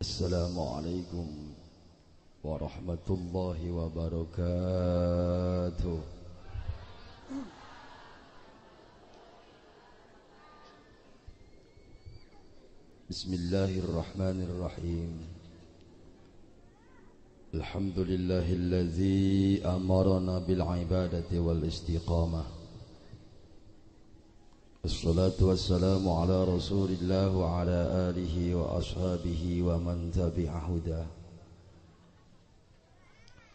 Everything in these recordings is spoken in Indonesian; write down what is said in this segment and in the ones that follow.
Assalamualaikum warahmatullahi wabarakatuh. Bismillahirrahmanirrahim. Alhamdulillahilladzi amarana bil ibadati wal istiqamah. Assalatu wassalamu ala rasulillah wa ala alihi wa ashabihi wa man tabi'a hudah.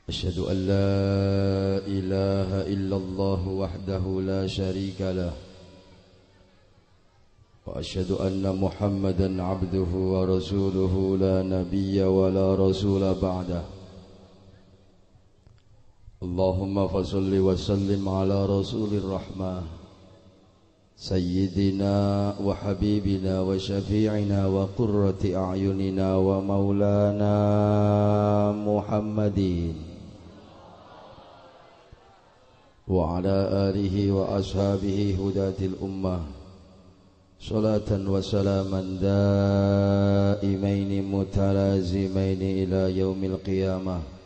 Asyhadu an la ilaha illallah wahdahu la syarika lah. Wa asyhadu anna Muhammadan abduhu wa rasuluhu la nabiyya wa la rasula ba'dah. Allahumma fasalli wa sallim ala rasulir rahmah Sayyidina wa habibina wa syafi'ina wa qurrati a'yunina wa maulana Muhammadin wa ala alihi wa ashabihi hudatil ummah salatan wa salaman daimaini mutalazimaini ila yaumil qiyamah.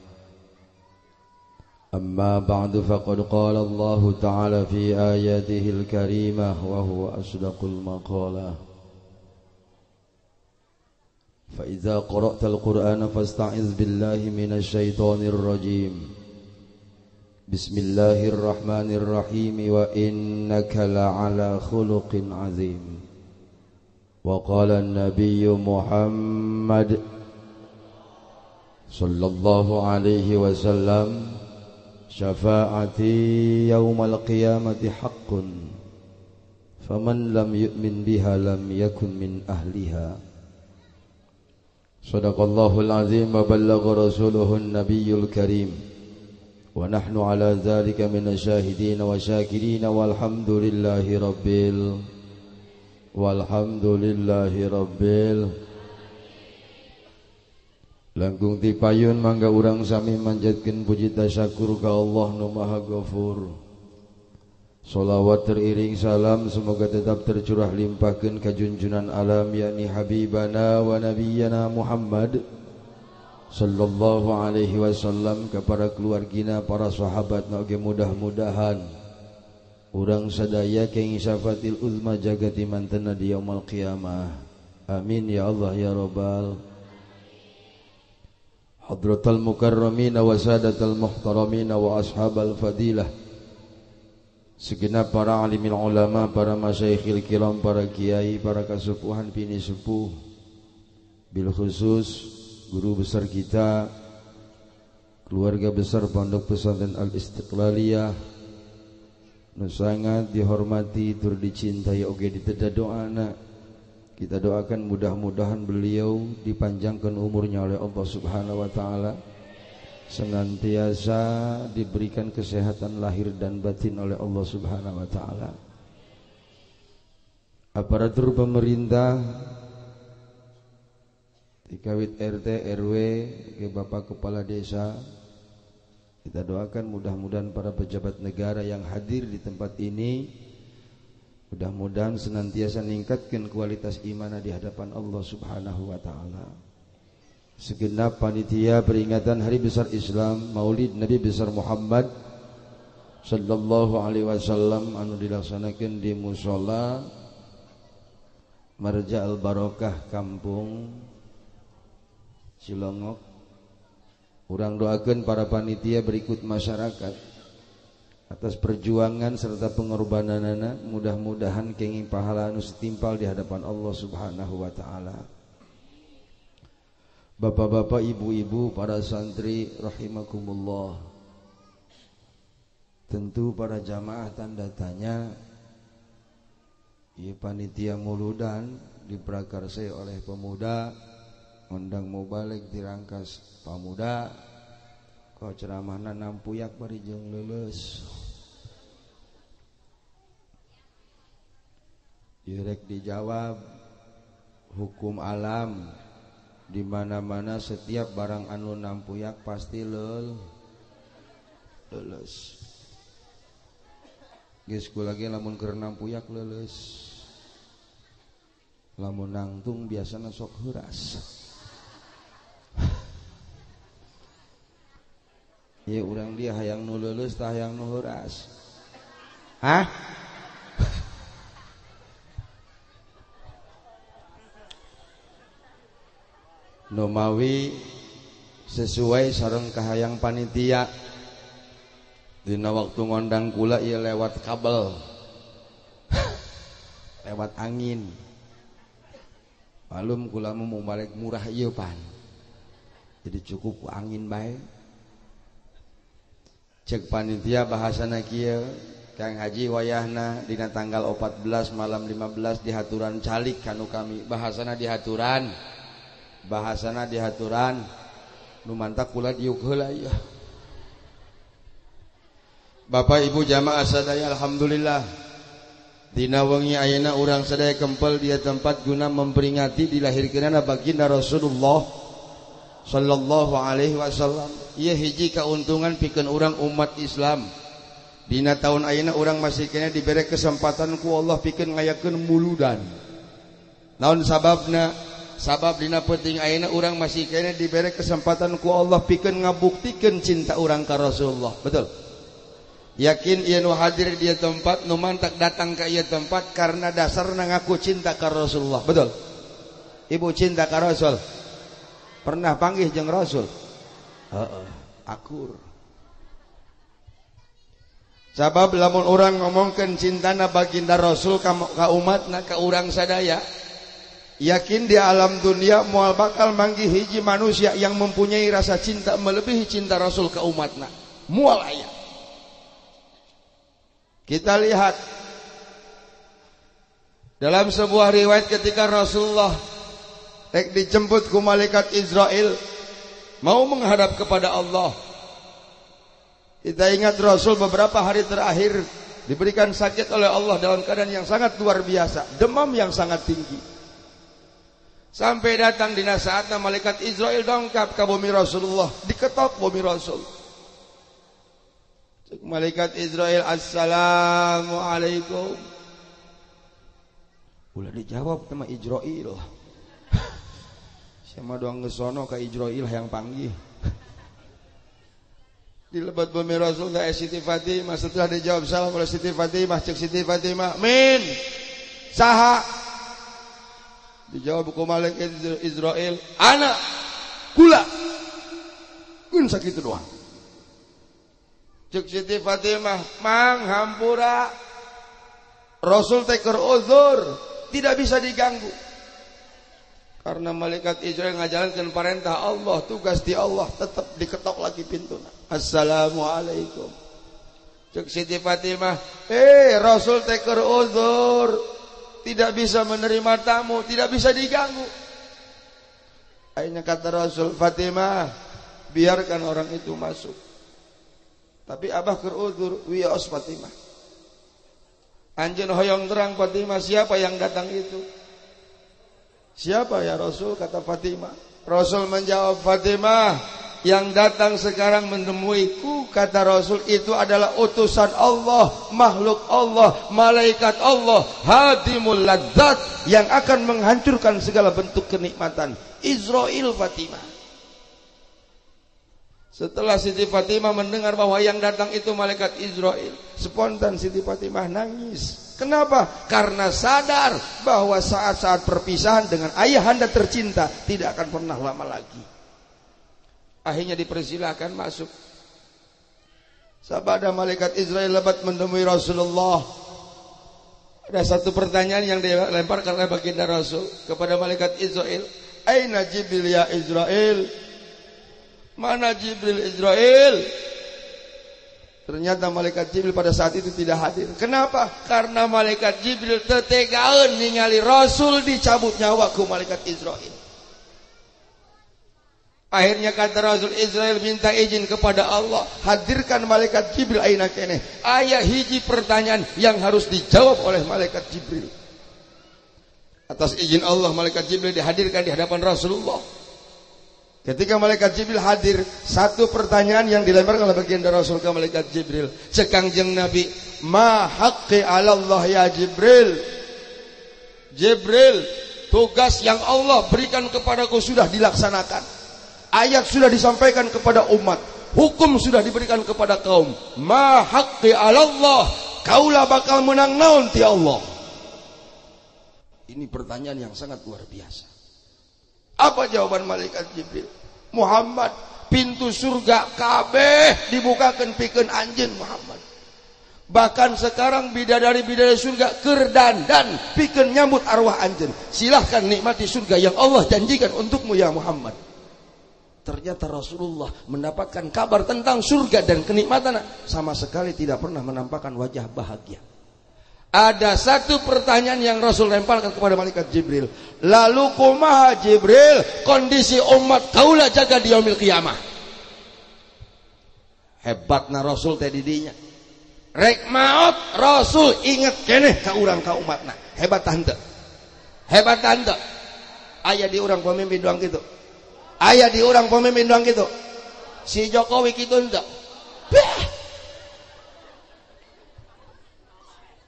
أما بعد فقد قال الله تعالى في آياته الكريمة وهو أصدق المقالة فإذا قرأت القرآن فاستعذ بالله من الشيطان الرجيم بسم الله الرحمن الرحيم وإنك لعلى خلق عظيم وقال النبي محمد صلى الله عليه وسلم Syafaati yaumal qiyamati haqqun faman lam yu'min biha lam yakun min ahliha. Sadaqallahul azim wa ballagha rasuluhun nabiyyul karim wa nahnu ala dzalika minasyahidin wa syakirin walhamdulillahi rabbil langkung tipayun mangga urang sami manjatkeun puji tasyakur ka Allah nu Maha Ghafur. Shalawat teriring salam semoga tetap tercurah limpahkeun ka junjunan alam yakni habibana wa nabiyyana Muhammad sallallahu alaihi wasallam, ka para keluargina, para sahabat na oge mudah-mudahan urang sadaya kenging syafatil uzma jagati mantena di yaumul qiyamah. Amin ya Allah ya rabbal Hadratal mukarramina wa sadatal muhtaramina wa ashabal fadilah, segenap para alimil ulama, para masyayikhil kiram, para kiai, para kasupuhan pini sepuh, bil khusus guru besar kita, keluarga besar Pondok Pesantren Al-Istiqlaliyah nu sangat dihormati tur dicintai oge diteda doana. Kita doakan mudah-mudahan beliau dipanjangkan umurnya oleh Allah Subhanahu wa taala, senantiasa diberikan kesehatan lahir dan batin oleh Allah Subhanahu wa taala. Aparatur pemerintah, dikawit RT RW, ke Bapak Kepala Desa, kita doakan mudah-mudahan para pejabat negara yang hadir di tempat ini mudah-mudahan senantiasa meningkatkan kualitas iman di hadapan Allah Subhanahu wa taala. Segenap panitia peringatan hari besar Islam Maulid Nabi besar Muhammad sallallahu alaihi wasallam anu dilaksanakeun di mushola Marja Al Barokah Kampung Cilongok. Urang doakeun para panitia berikut masyarakat atas perjuangan serta pengorbananana, mudah-mudahan kenging pahala anu setimpal di hadapan Allah Subhanahu wa taala. Bapak-bapak, ibu-ibu, para santri rahimakumullah. Tentu para jamaah tanda tanya, ieu panitia muludan diprakarsai oleh pemuda, ngundang mubalik dirangkas pamuda, kau ceramahna nampuyak bari jeung leuleus. Direk dijawab, hukum alam di mana-mana setiap barang anu nampuyak pasti leuleus. Geus kulage lamun keur nampuyak leuleus. Lamun nangtung biasana sok heuras. Ya urang dia hayang nu leuleus tah hayang nu heuras. Hah? Nu mawi sesuai sareng kahayang panitia. Dina waktu ngondang kula ieu lewat kabel. Lewat angin. Malum kula mau balik murah ieu pan. Jadi cukup ku angin bae. Cek panitia bahasana kieu Kang Haji wayahna dina tanggal 14 malam 15 dihaturan calik kanu kami bahasana dihaturan nu mantak kula diuk heula ieu. Bapak Ibu jamaah sadaya alhamdulillah dina wengi ayeuna urang sadaya kempel dia tempat guna memperingati dilahirkeunana baginda Rasulullah sallallahu alaihi wasallam. Ieu hiji kauntungan pikeun urang umat Islam. Dina tahun ayeuna urang masih kena dibere kesempatan ku Allah pikeun ngayakeun muludan. Naon sababna? Sabab dina penting ayeuna urang masih kena dibere kesempatan ku Allah pikeun ngabuktikeun cinta urang ka Rasulullah. Betul? Yakin ieu nu hadir di ieu tempat nu mantak datang ka ieu tempat karena dasarna ngaku cinta ka Rasulullah. Betul? Ibu cinta ka Rasul. Pernah panggih jeung Rasul? Akur. Sabab lamun orang ngomongkeun cintana baginda Rasul ka umatna ka urang sadaya, yakin di alam dunia moal bakal manggih hiji manusia yang mempunyai rasa cinta melebihi cinta Rasul ka umatna. Moal aya. Kita lihat dalam sebuah riwayat ketika Rasulullah dijemput ku malaikat Israel mau menghadap kepada Allah. Kita ingat Rasul beberapa hari terakhir diberikan sakit oleh Allah dalam keadaan yang sangat luar biasa, demam yang sangat tinggi. Sampai datang dina saatna malaikat Israel dongkap ke bumi Rasulullah, diketok bumi Rasul. Cek malaikat Israel, assalamualaikum. Ulah dijawab sama Israel. Siapa doang ngesono ke Israel yang panggil. Di lebat bumi Rasul gak Siti Fatimah. Setelah dijawab salam oleh Siti Fatimah, cek Siti Fatimah, min saha? Dijawab ku malaikat Israel, anak kula. Kun sakitu doang. Cek Siti Fatimah, mang hampura. Rasul teh keur uzur, tidak bisa diganggu. Karena malaikat Israel ngajalankan perintah Allah, tugas di Allah, tetap diketok lagi pintunya. Assalamualaikum. Cek Siti Fatimah, Rasul teh keur uzur, tidak bisa menerima tamu, tidak bisa diganggu. Akhirnya kata Rasul, Fatimah, biarkan orang itu masuk. Tapi abah keur uzur, wios Fatimah. Anjeun hoyong terang Fatimah, siapa yang datang itu? Siapa ya Rasul? Kata Fatimah. Rasul menjawab, Fatimah, yang datang sekarang menemuiku, kata Rasul, itu adalah utusan Allah, makhluk Allah, malaikat Allah, hadimul ladzat, yang akan menghancurkan segala bentuk kenikmatan. Israel Fatimah. Setelah Siti Fatimah mendengar bahwa yang datang itu malaikat Israel, spontan Siti Fatimah nangis. Kenapa? Karena sadar bahwa saat-saat perpisahan dengan ayahanda tercinta tidak akan pernah lama lagi. Akhirnya dipersilakan masuk. Sabada malaikat Israel lebat menemui Rasulullah. Ada satu pertanyaan yang dilemparkan oleh baginda Rasul kepada malaikat Israel. Aina Jibril ya Israel? Mana Jibril Israel? Ternyata malaikat Jibril pada saat itu tidak hadir. Kenapa? Karena malaikat Jibril tetegaan ningali Rasul dicabut nyawa ku malaikat Israel. Akhirnya kata Rasul, Israel minta izin kepada Allah, hadirkan malaikat Jibril aina keneh. Aya hiji pertanyaan yang harus dijawab oleh malaikat Jibril. Atas izin Allah malaikat Jibril dihadirkan di hadapan Rasulullah. Ketika malaikat Jibril hadir, satu pertanyaan yang dilemparkan oleh baginda Rasul ke malaikat Jibril. Cekangjeng Nabi, ma haqqi 'ala Allah ya Jibril? Jibril, tugas yang Allah berikan kepadaku sudah dilaksanakan. Ayat sudah disampaikan kepada umat. hukum sudah diberikan kepada kaum. Ma haqqi 'alallah, kaulah bakal menang naon ti Allah. Ini pertanyaan yang sangat luar biasa. Apa jawaban malaikat Jibril? Muhammad, pintu surga kabeh dibukakan pikeun anjeun Muhammad. Bahkan sekarang bidadari-bidadari surga keur dandan pikeun nyambut arwah anjeun. Silahkan nikmati surga yang Allah janjikan untukmu ya Muhammad. Ternyata Rasulullah mendapatkan kabar tentang surga dan kenikmatan sama sekali tidak pernah menampakkan wajah bahagia. Ada satu pertanyaan yang Rasul lemparkan kepada malaikat Jibril. Lalu kumaha Jibril kondisi umat kaulah jaga di yaumil qiyamah. Hebatna Rasul teh didinya. Rek maot Rasul inget keneh ka urang ka umatna. Hebat tante. Hebat tante. Aya di urang pemimpin doang gitu. Aya di urang pemimpin doang gitu. Si Jokowi kitu henteu.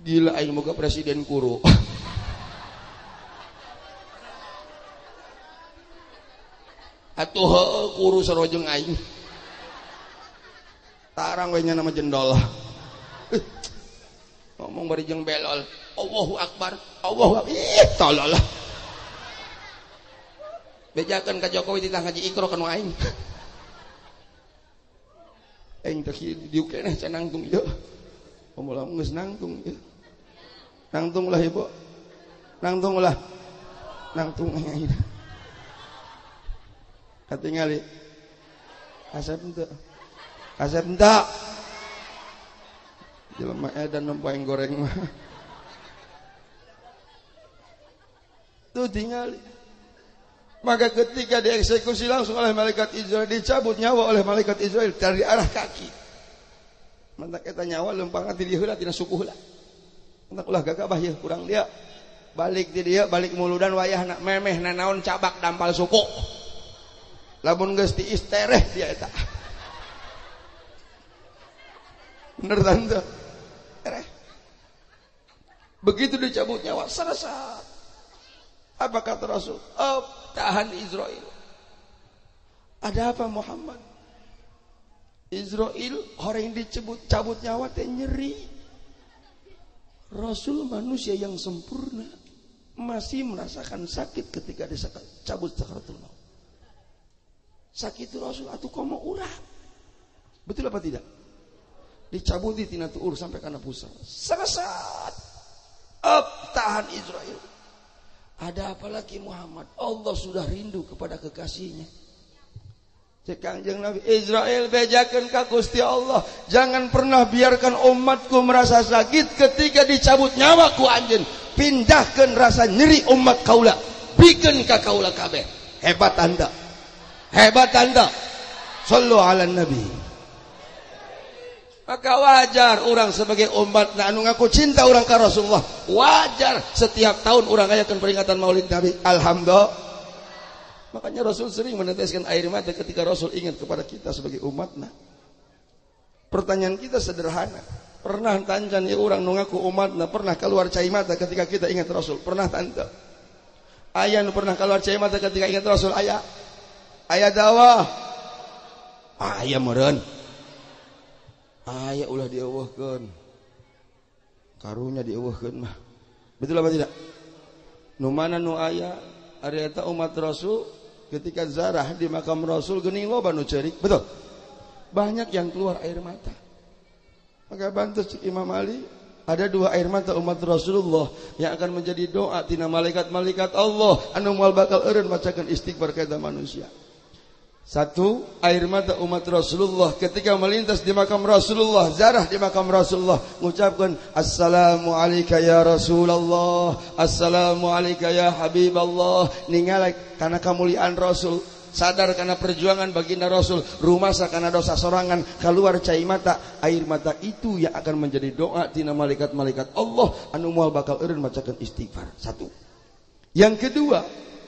Gila aing moga presiden kuru. Atuh heueuh kuru sarojeng aing. Tarang we nya nama jendol. Ngomong bari jeung belol. Allahu Akbar. Allahu Akbar. Ih, tolol. Bejakeun ka Jokowi ditah ngaji Iqra kana aing. Aing teh diuk keneh can nangtung ieu. Pamula geus nangtung ieu. Nangtung ulah ibu. Nangtung ulah. Nangtung aing. Katingali. Asep henteu. Asep henteu. Jelema edan nempoeng goreng mah. Tuh tinggali. Maka ketika dieksekusi langsung oleh malaikat Israel, dicabut nyawa oleh malaikat Israel dari arah kaki. Mantak eta nyawa leumpang ti dieu heula tina suku heula. Mantak ulah gagabah ieu kurang dia. Balik ti dieu, balik muludan wayahna memehna naon cabak dampal suku. Lamun geus diistereh dia eta. Bener tante. Begitu dicabut nyawa, sarasat. Apa kata Rasul? Oh, tahan Israel. Ada apa Muhammad? Israel orang yang cabut nyawa teh nyeri. Rasul manusia yang sempurna masih merasakan sakit ketika dicabut sakaratul maut. Sakit itu Rasul atuh komo urang. Betul apa tidak? Dicabut di tina tuur sampai kana pusar. Sarasat. Tahan Israel. Ada apa lagi Muhammad? Allah sudah rindu kepada kekasihnya. Cek Kangjeng Nabi, Israel bejakeun ka Gusti Allah. Jangan pernah biarkan umatku merasa sakit ketika dicabut nyawa ku anjeun. Pindahkeun rasa nyeri umat kaula. Bikeun ka kaula kabeh. Hebat Anda. Hebat Anda. Shallu ala Nabi. Maka wajar orang sebagai umat anu ngaku cinta orang ke Rasulullah, wajar setiap tahun orang ayakan peringatan Maulid Nabi. Alhamdulillah. Makanya Rasul sering meneteskan air mata ketika Rasul ingat kepada kita sebagai umatnya. Pertanyaan kita sederhana. Pernah tanjan ya orang nu ngaku umatna pernah keluar cai mata ketika kita ingat Rasul? Pernah tante? Ayah nu pernah keluar cai mata ketika ingat Rasul? Ayah. Ayah dakwah. Ayah meureun. Aya ulah dieuweuhkeun. Karunya dieuweuhkeun mah. Betul apa tidak? Nu mana nu aya ari eta umat Rasul ketika zarah di makam Rasul geuning loba nu ceurik. Betul. Banyak yang keluar air mata. Maka bantu Imam Ali, ada dua air mata umat Rasulullah yang akan menjadi doa tina malaikat-malaikat Allah anu moal bakal eureun macakeun istighfar ka eta manusia. Satu, air mata umat Rasulullah ketika melintas di makam Rasulullah, zarah di makam Rasulullah, mengucapkan assalamu alayka ya Rasulullah, assalamu alayka ya Habiballah, ningali karena kemuliaan Rasul, sadar karena perjuangan baginda Rasul, rumasa karena dosa sorangan, keluar cai mata, air mata itu yang akan menjadi doa tina malaikat-malaikat Allah anu moal bakal eureun macakeun istighfar. Satu. Yang kedua,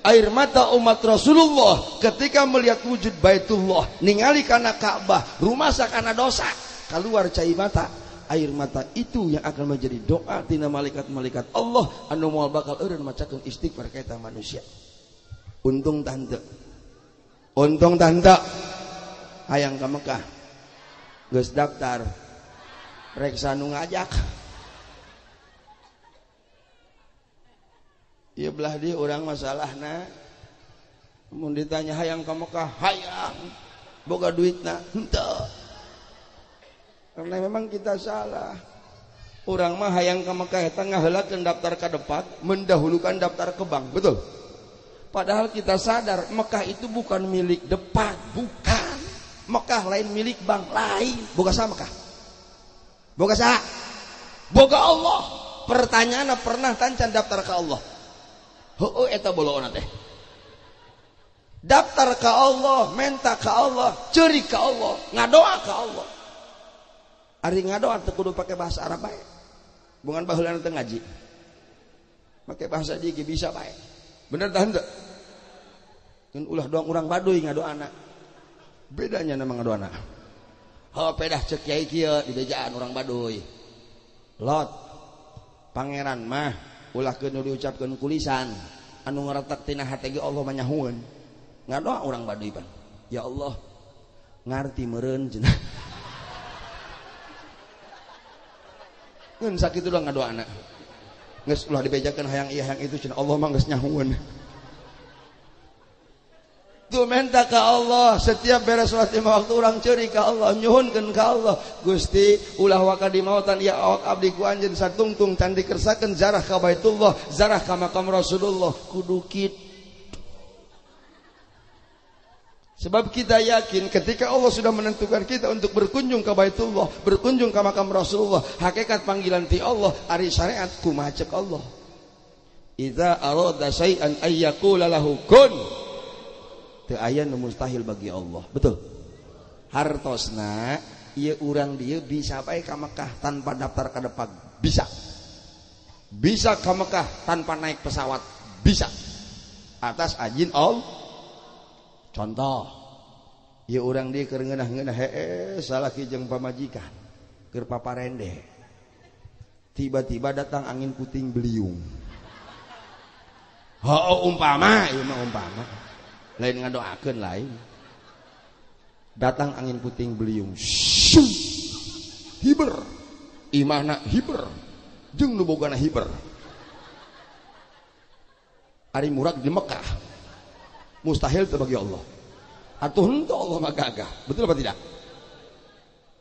air mata umat Rasulullah ketika melihat wujud Baitullah, ningali kana Ka'bah, rumasa kana dosa, keluar cai mata, air mata itu yang akan menjadi doa tina malaikat-malaikat Allah anu moal bakal eureun macakeun istighfar ka eta manusia. Untung tante hayang ka Mekah geus daftar reksa nu ngajak ieu belah dieu urang masalahna mun ditanya hayang ka Mekah hayang boga duitna henteu karena memang kita salah urang mah hayang ka Mekah eta ngaheulakeun daftar ka depan mendahulukan daftar ke bank betul padahal kita sadar Mekah itu bukan milik depan bukan Mekah lain milik bank lain boga sa Mekah boga sa boga Allah pertanyaanna pernah tancan daftar ka Allah heueuh eta boloona teh daftar ka Allah menta ka Allah ceuri ka Allah ngadoa ka Allah ari ngadoa teu kudu pake bahasa Arab bae bungan baheula teu ngaji make bahasa dia bisa bae bener tah henteu kan ulah doang urang Baduy ngadoana bedanya nama ngadoana pedah cek kiai kieu di bejaan urang Baduy lot pangeran mah ulah keun diucapkeun kulisan anu ngaretak tina hate ge Allah manyahueun ngadoa urang Baduy pan ya Allah ngarti meureun cenah ngeun sakitu doang ngadoana geus ulah dibejakeun hayang ieu hayang itu cenah Allah mah geus nyahueun tuh minta ke Allah setiap beres salat lima waktu orang ceuri ka Allah nyuhunkeun ka Allah Gusti ulah waka di mautan ya awak abdi ku anjeun satungtung can dikersakeun zarah ka Baitullah zarah ka makam Rasulullah kudu kitu sebab kita yakin ketika Allah sudah menentukan kita untuk berkunjung ke Baitullah berkunjung ke makam Rasulullah hakikat panggilan ti Allah ari syariat kumaha ceuk Allah idza arada syai'an ay yaqula lahu kun teu aya nu mustahil bagi Allah betul hartosna ieu urang dieu bisa bae ka Mekah tanpa daftar ka depan bisa bisa ka Mekah tanpa naik pesawat bisa atas ajin Allah contoh ieu urang dieu keur ngeunah-ngeunah salaki jeung pamajikan keur paparende tiba-tiba datang angin puting beliung umpama ieu mah umpama lain ngadoakeun lain datang angin puting beliung hiber imahna hiber jeung nu bogana hiber ari murag di Mekah mustahil teu bagi Allah atuh henteu Allah mah gagah betul apa tidak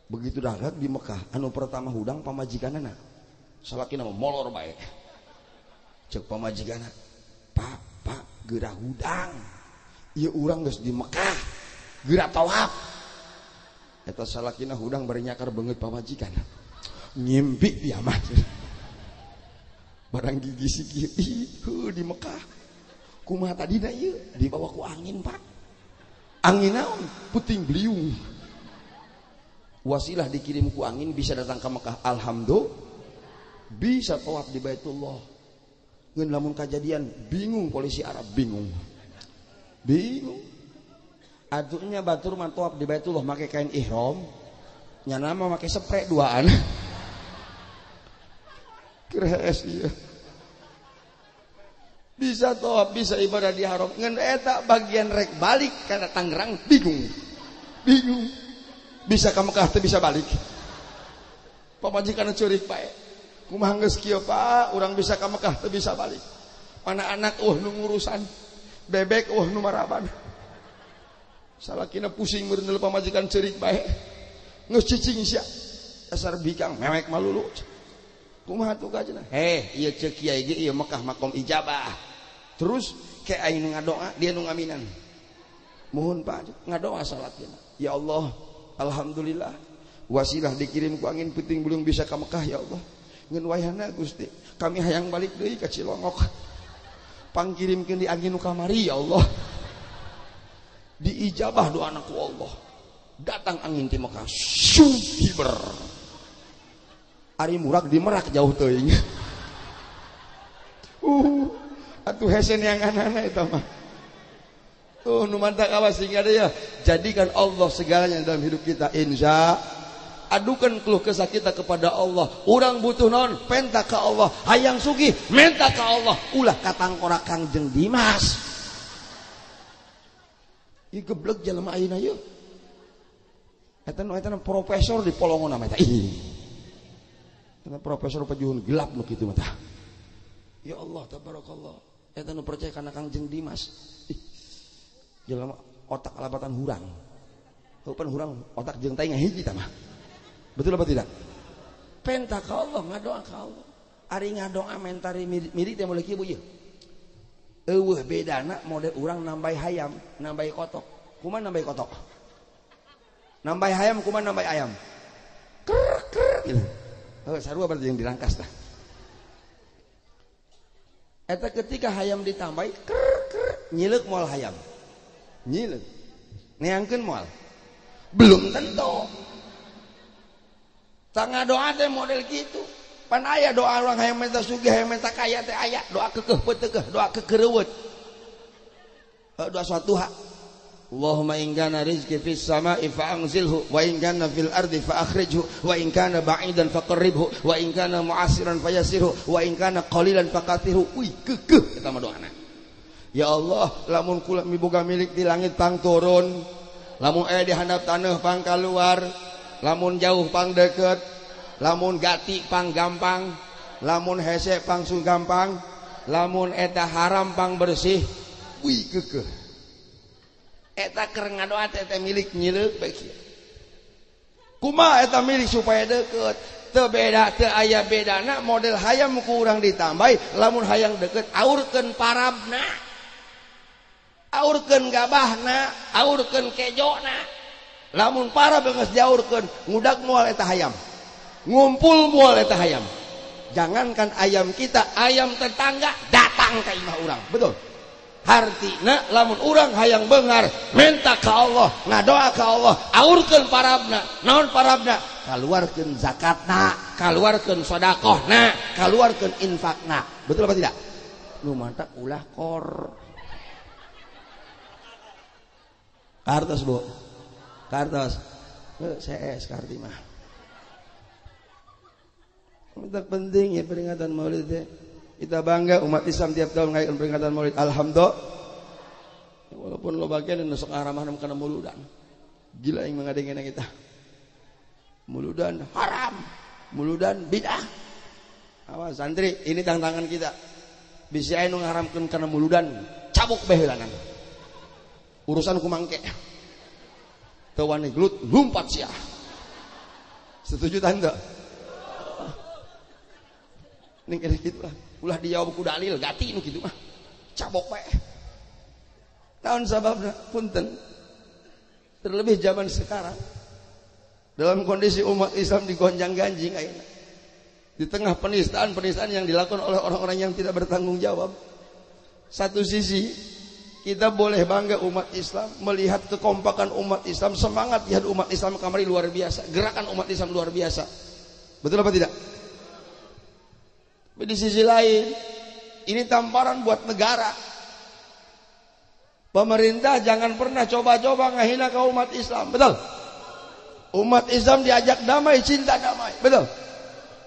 begitu dahsyat di Mekah anu pertama hudang pamajikanana salakina molor bae cek pamajikanna pak geura hudang ieu urang geus di Mekah geura tawaf eta salakina hudang bari nyakar beungeut pamajikan ngimpi dia mah barang gigi si kieu di Mekah kumaha tadina ieu dibawa ku angin Pak angin naon puting beliung wasilah dikirim ku angin bisa datang ke Mekah alhamdulillah bisa tawaf di Baitullah ngeun lamun kajadian bingung polisi Arab bingung atunya batur mah tawaf di Baitullah make kain ihram nyana mah make spray duaan keres ieu bisa tawaf bisa ibadah di haram ngan eta bagian rek balik kana Tangerang bingung bisa ka Mekah teu bisa balik pamajikanna ceurik bae kumaha geus kieu Pak urang bisa ka Mekah teu bisa balik mana anak nu ngurusan bebek nu maraban salakina pusing meureun pamajikan ceurik bae geus cicing sia dasar bikang mewek malulu kumaha tuh kajana ieu ceuk kiai ge ieu Mekah makom ijabah terus ke aing nu ngadoa dia nu ngaminan mohon Pak ngadoa salatna ya Allah alhamdulillah wasilah dikirim ku angin puting beliung bisa ka Mekah ya Allah ngeun wayahna Gusti kami hayang balik deui ka Cilongok pangkirimkeun di angin nu kamari ya Allah diijabah doana ku Allah datang angin ti Mekah hiber ari murag di Merak jauh teuing atuh hesen yang anana eta mah nu mantap awas sing ada ya jadikan Allah segalanya dalam hidup kita insya adukan keluh kesah kita kepada Allah urang butuh naon penta ka Allah hayang sugih menta ka Allah ulah katangkora Kangjeng Dimas ieu geblek jelema ayeuna ieu Eta profesor di polongon nama eta. Eta profesor pajuhun gelap nu kitu mah tah. Ya Allah tabarakallah. Eta nu percaya kana Kangjeng Dimas. Jelema otak alabatan hurang. Heupan hurang otak jeung tai ngahiji tah mah. Betul apa tidak? Penta ka Allah, ngadoa ka Allah. Ari ngadoa mentari mirip teh mulai kieu ieu. Eueuh bedana model urang nambahi hayam, nambahi kotok. Kumaha nambahi kotok? Nambahi hayam kumaha nambahi ayam? Krr gitu. Oh, sarua berarti yang dirangkas tah. Eta ketika hayam ditambahi krr nyileuk moal hayam. Nyileuk. Neangkeun moal. Belum tentu. Tangga doa teh model gitu. Pan aya doa orang hayang minta sugih, hayang minta kaya teh aya, doa keukeuh peuteukeuh, doa kekereuweut. Doa suatu hak. Allahumma in kana rizqi fis sama'i fa'anzilhu wa in kana fil ardi fa'akhrijhu wa in kana ba'idan faqarribhu wa in kana mu'assiran fayasirhu wa in kana qalilan faqatirhu. Uy, keukeuh eta mah doana. Ya Allah, lamun kula miboga milik di langit pang turun, lamun aya di handap taneuh pang kaluar, lamun jauh pang deket, lamun gati pang gampang, lamun hese pang su gampang, lamun eta haram pang bersih. Wih keukeuh. Eta keur ngadoa teh milik nyileuk bae kieu. Kumaha eta milik supaya deket? Teu beda, teu aya bedana model hayam ku urang ditambahi, lamun hayang deket aurkeun parabna. Aurkeun gabahna, aurkeun kejona. Lamun parab geus diaurkeun, ngudag moal eta hayam. Ngumpul moal eta hayam. Jangankan ayam kita, ayam tetangga datang ka imah urang. Betul. Hartina lamun urang hayang beungar, minta ka Allah, ngadoa ka Allah, aurkeun parabna. Naon parabna? Kaluarkeun zakatna, kaluarkeun sedekahna, kaluarkeun infakna. Betul apa tidak? Nu mantap ulah kor. Kartos Bu. Kartos. CS karti mah. Minta penting ya peringatan Maulid teh. Kita bangga umat Islam tiap tahun ngadain peringatan Maulid. Alhamdulillah. Walaupun lo bagian nu sok aramah kana muludan. Gila yang mengadengena kita. Muludan haram. Muludan bid'ah. Awas santri, ini tantangan kita. Bisi aya nu ngaharamkeun kana muludan, cabuk beheulangan. Urusan kumangke. Teu wani gelut lumpat sia. Setuju tanda? Ning kene kitu lah. Ulah dijawab ku dalil gati nu kitu mah. Cabok bae. Naon sababna? Punten. Terlebih zaman sekarang. Dalam kondisi umat Islam digonjang-ganjing ayeuna. Di tengah penistaan-penistaan yang dilakukan oleh orang-orang yang tidak bertanggung jawab. Satu sisi kita boleh bangga umat Islam melihat kekompakan umat Islam, semangat jihad umat Islam kamari luar biasa, gerakan umat Islam luar biasa. Betul apa tidak? Di sisi lain, ini tamparan buat negara. Pemerintah jangan pernah coba-coba ngahina ke umat Islam. Betul? Umat Islam diajak damai, cinta damai. Betul?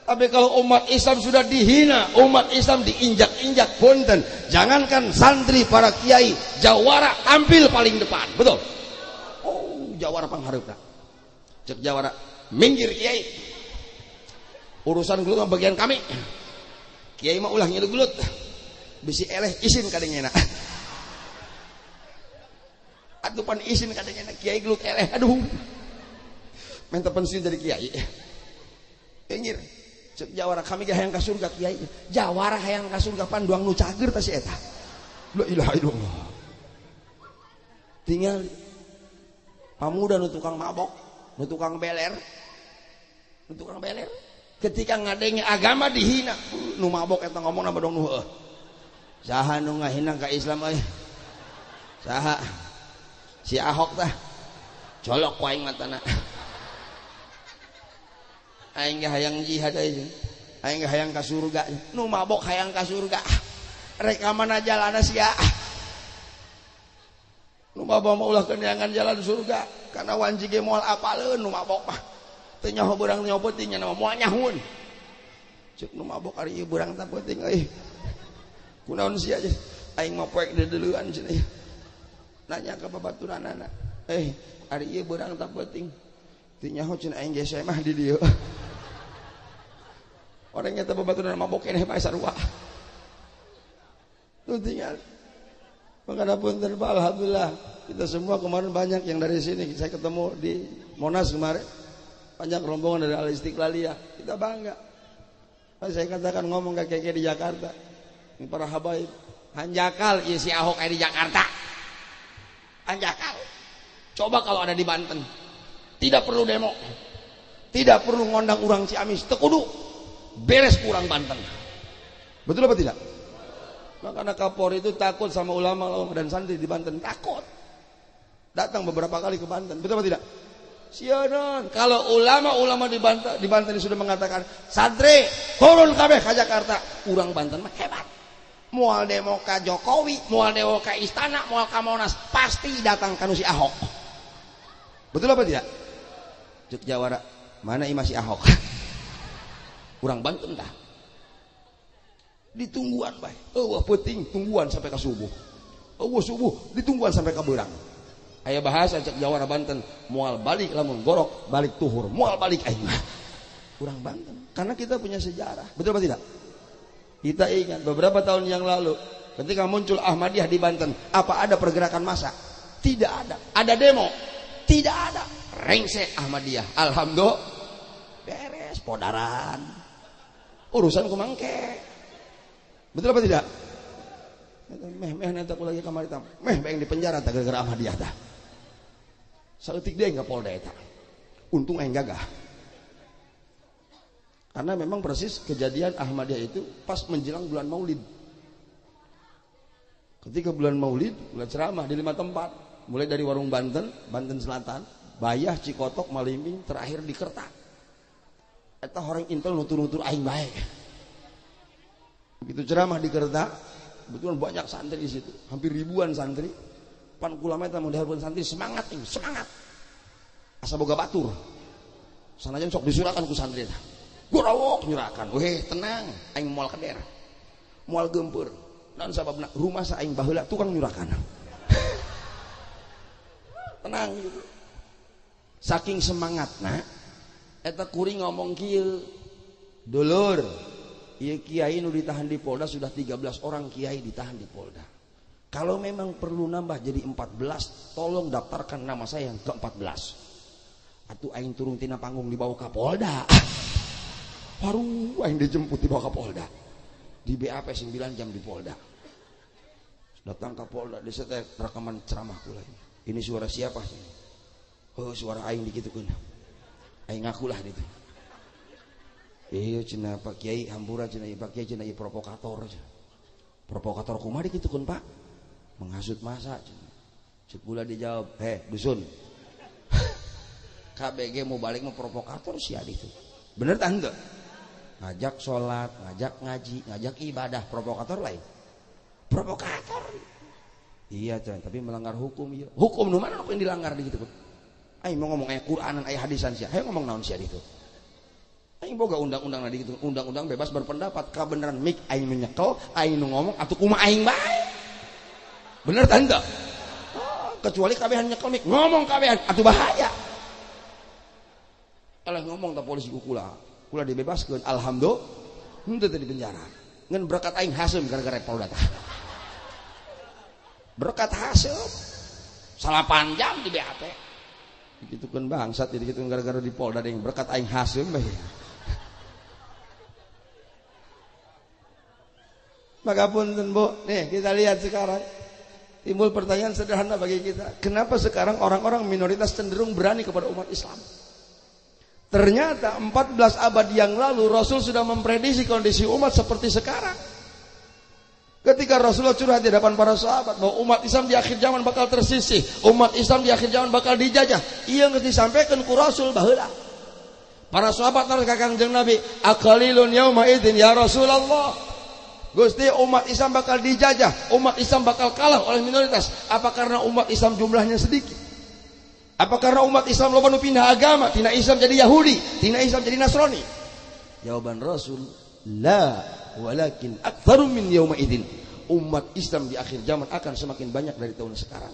Tapi kalau umat Islam sudah dihina, umat Islam diinjak-injak, punten. Jangankan santri, para kiai, jawara tampil paling depan. Betul? Oh, jawara panghareup. Cek jawara, minggir kiai. Urusan gelut bagian kami. Kiai mah ulah ngilu gelut. Bisi eleh isin kadengena. Atuh pan isin kadengena kiai gelut eleh. Aduh. Minta pensiun jadi kiai. Minggir. Cek jawara kami ge hayang ka surga kiai. Jawara hayang ka surga panduang nu cager ta si eta. La ilaha illallah. Tinggal pamuda nu tukang mabok, nu tukang beler. Nu tukang beler. Ketika ngadenge agama dihina, nu mabok eta ngomong nama dong nu heueuh. Saha nu ngahina ka Islam euy? Saha? Si Ahok tah. Colok ku aing matana. Aing ge hayang jihad aja, aing ge hayang ka surga. Nu mabok hayang ka surga. Reka mana jalana sia? Nu mabok mah ulah keneangan jalan surga. Karena wanci ge moal apaleun nu mabok mah. Teu nyaho beurang nyaho peuting nya moal nyahun. Cek nu mabok ari ieu beurang tah peuting euy. Kunaon sia aja? Aing mah poek deuleuan cenah. Nanya ka babaturanana. Ari ieu beurang tah peuting. Tinyaho cenah aing geus mah di dieu. Orang nyata babaturan mabok keneh bae sarua. Tuh tinggal. Maka punten Pak, alhamdulillah kita semua kemarin banyak yang dari sini saya ketemu di Monas kemarin. Banyak rombongan dari Al Istiqlaliyah. Kita bangga. Saya katakan ngomong kayak di Jakarta. Ini para habaib. Hanjakal ieu si Ahok di Jakarta. Hanjakal. Coba kalau ada di Banten. Tidak perlu demo. Tidak perlu ngondang urang Ciamis. Teu kudu beres kurang Banten. Betul apa tidak? Makanya Kapolri itu takut sama ulama dan santri di Banten, takut. Datang beberapa kali ke Banten, betul apa tidak? Siaran, kalau ulama di Banten sudah mengatakan, santri turun kabeh ke Jakarta, urang Banten mah hebat. Moal demo ka Jokowi, moal demo ka istana, moal ka Monas, pasti datang ka si Ahok. Betul apa tidak? Cek Jawara, mana imah si Ahok? Urang Banten dah. Ditungguan baik. Wah penting tungguan sampai ke subuh. Wah subuh ditungguan sampai ke berang. Aya bahasa cek Jawara Banten, moal balik lamun gorok, balik tuhur, moal balik aing mah. Urang Banten. Karena kita punya sejarah. Betul apa tidak? Kita ingat beberapa tahun yang lalu ketika muncul Ahmadiyah di Banten, apa ada pergerakan massa? Tidak ada. Ada demo? Tidak ada. Rengsek Ahmadiyah. Alhamdulillah. Beres podaran. Urusan kumangke. Betul apa tidak? Meh nanti aku lagi kamar hitam. Meh pengen di penjara tak gara-gara Ahmadiyah dah. Saeutik deui ka Polda eta. Untung aing gagah. Karena memang persis kejadian Ahmadiyah itu pas menjelang bulan Maulid. Ketika bulan Maulid, bulan ceramah di 5 tempat, mulai dari Warung Banten, Banten Selatan, Bayah, Cikotok, Malimping, terakhir di Kerta. Eta horeng intel nutur-nutur aing bae. Begitu ceramah di Kerta, betul banyak santri di situ, hampir ribuan santri. Pan kula mah mun dihareupeun santri semangat nih, semangat. Asa boga batur. Sanajan sok disurakan ku santri tah. Gorawok nyurakan. Weh, tenang, aing moal keder. Moal gempeur. Naon sababna? Rumah sa aing baheula tukang nyurakan. Tenang gitu. Saking semangatna eta kuring ngomong kieu. Dulur, ieu kiai nu ditahan di Polda sudah 13 orang kiai ditahan di Polda. Kalau memang perlu nambah jadi 14, tolong daftarkan nama saya yang ke-14. Atuh aing turun tina panggung dibawa ke Polda. Baru aing dijemput dibawa ke Polda. Di BAP 9 jam di Polda. Datang ke Polda disetek rekaman ceramah kula ini. Ini suara siapa sih? Oh, suara aing dikitukeun. Aing ngakulah ditu. Iya cenah Pak Kiai hampura cenah Pak Kiai cenah provokator. Provokator kumaha dikitukeun Pak? Menghasut masa cenah. Cek kula dijawab, dusun. KBG mau balik mau provokator sia ditu. Bener tah henteu? Ngajak sholat, ngajak ngaji, ngajak ibadah, provokator lain. Provokator. Iya cenah, tapi melanggar hukum ieu. Hukum nu mana yang dilanggar digitukeun? Aing mau ngomong aya Qur'anan, aya hadisan sia. Hayu ngomong naon sia ditu. Aing boga undang-undang na dikitu, undang-undang bebas berpendapat. Kabeneran mik aing nu nyekel, aing nu ngomong atuh kumaha aing bae. Bener tah henteu? Kecuali kabehan nyekel mik, ngomong kabehan atuh bahaya. Eleh ngomong ta polisi ku kula. Kula dibebaskeun, alhamdulillah. Henteu teh di penjara. Ngan berkat aing haseum gara-gara Polda tah. Berkat haseum. 8 jam di BAP. Dikitukeun bangsat dikitukeun gara-gara di Polda deung berkat aing haseum bae. Maka punten Bu, nih kita lihat sekarang timbul pertanyaan sederhana bagi kita. Kenapa sekarang orang-orang minoritas cenderung berani kepada umat Islam? Ternyata 14 abad yang lalu Rasul sudah memprediksi kondisi umat seperti sekarang. Ketika Rasulullah curhat di hadapan para sahabat bahwa umat Islam di akhir zaman bakal tersisih, umat Islam di akhir zaman bakal dijajah, ia ngerti disampaikan ku Rasul baheula. Para sahabat nang ka Kangjeng Nabi, "Aqalilun yauma idzin ya Rasulullah." Gusti, umat Islam bakal dijajah, umat Islam bakal kalah oleh minoritas. Apa karena umat Islam jumlahnya sedikit? Apa karena umat Islam loba nu pindah agama, tina Islam jadi Yahudi, tina Islam jadi Nasrani? Jawaban Rasul, la, walakin aktsaru min yauma idzin. Umat Islam di akhir zaman akan semakin banyak dari tahun sekarang.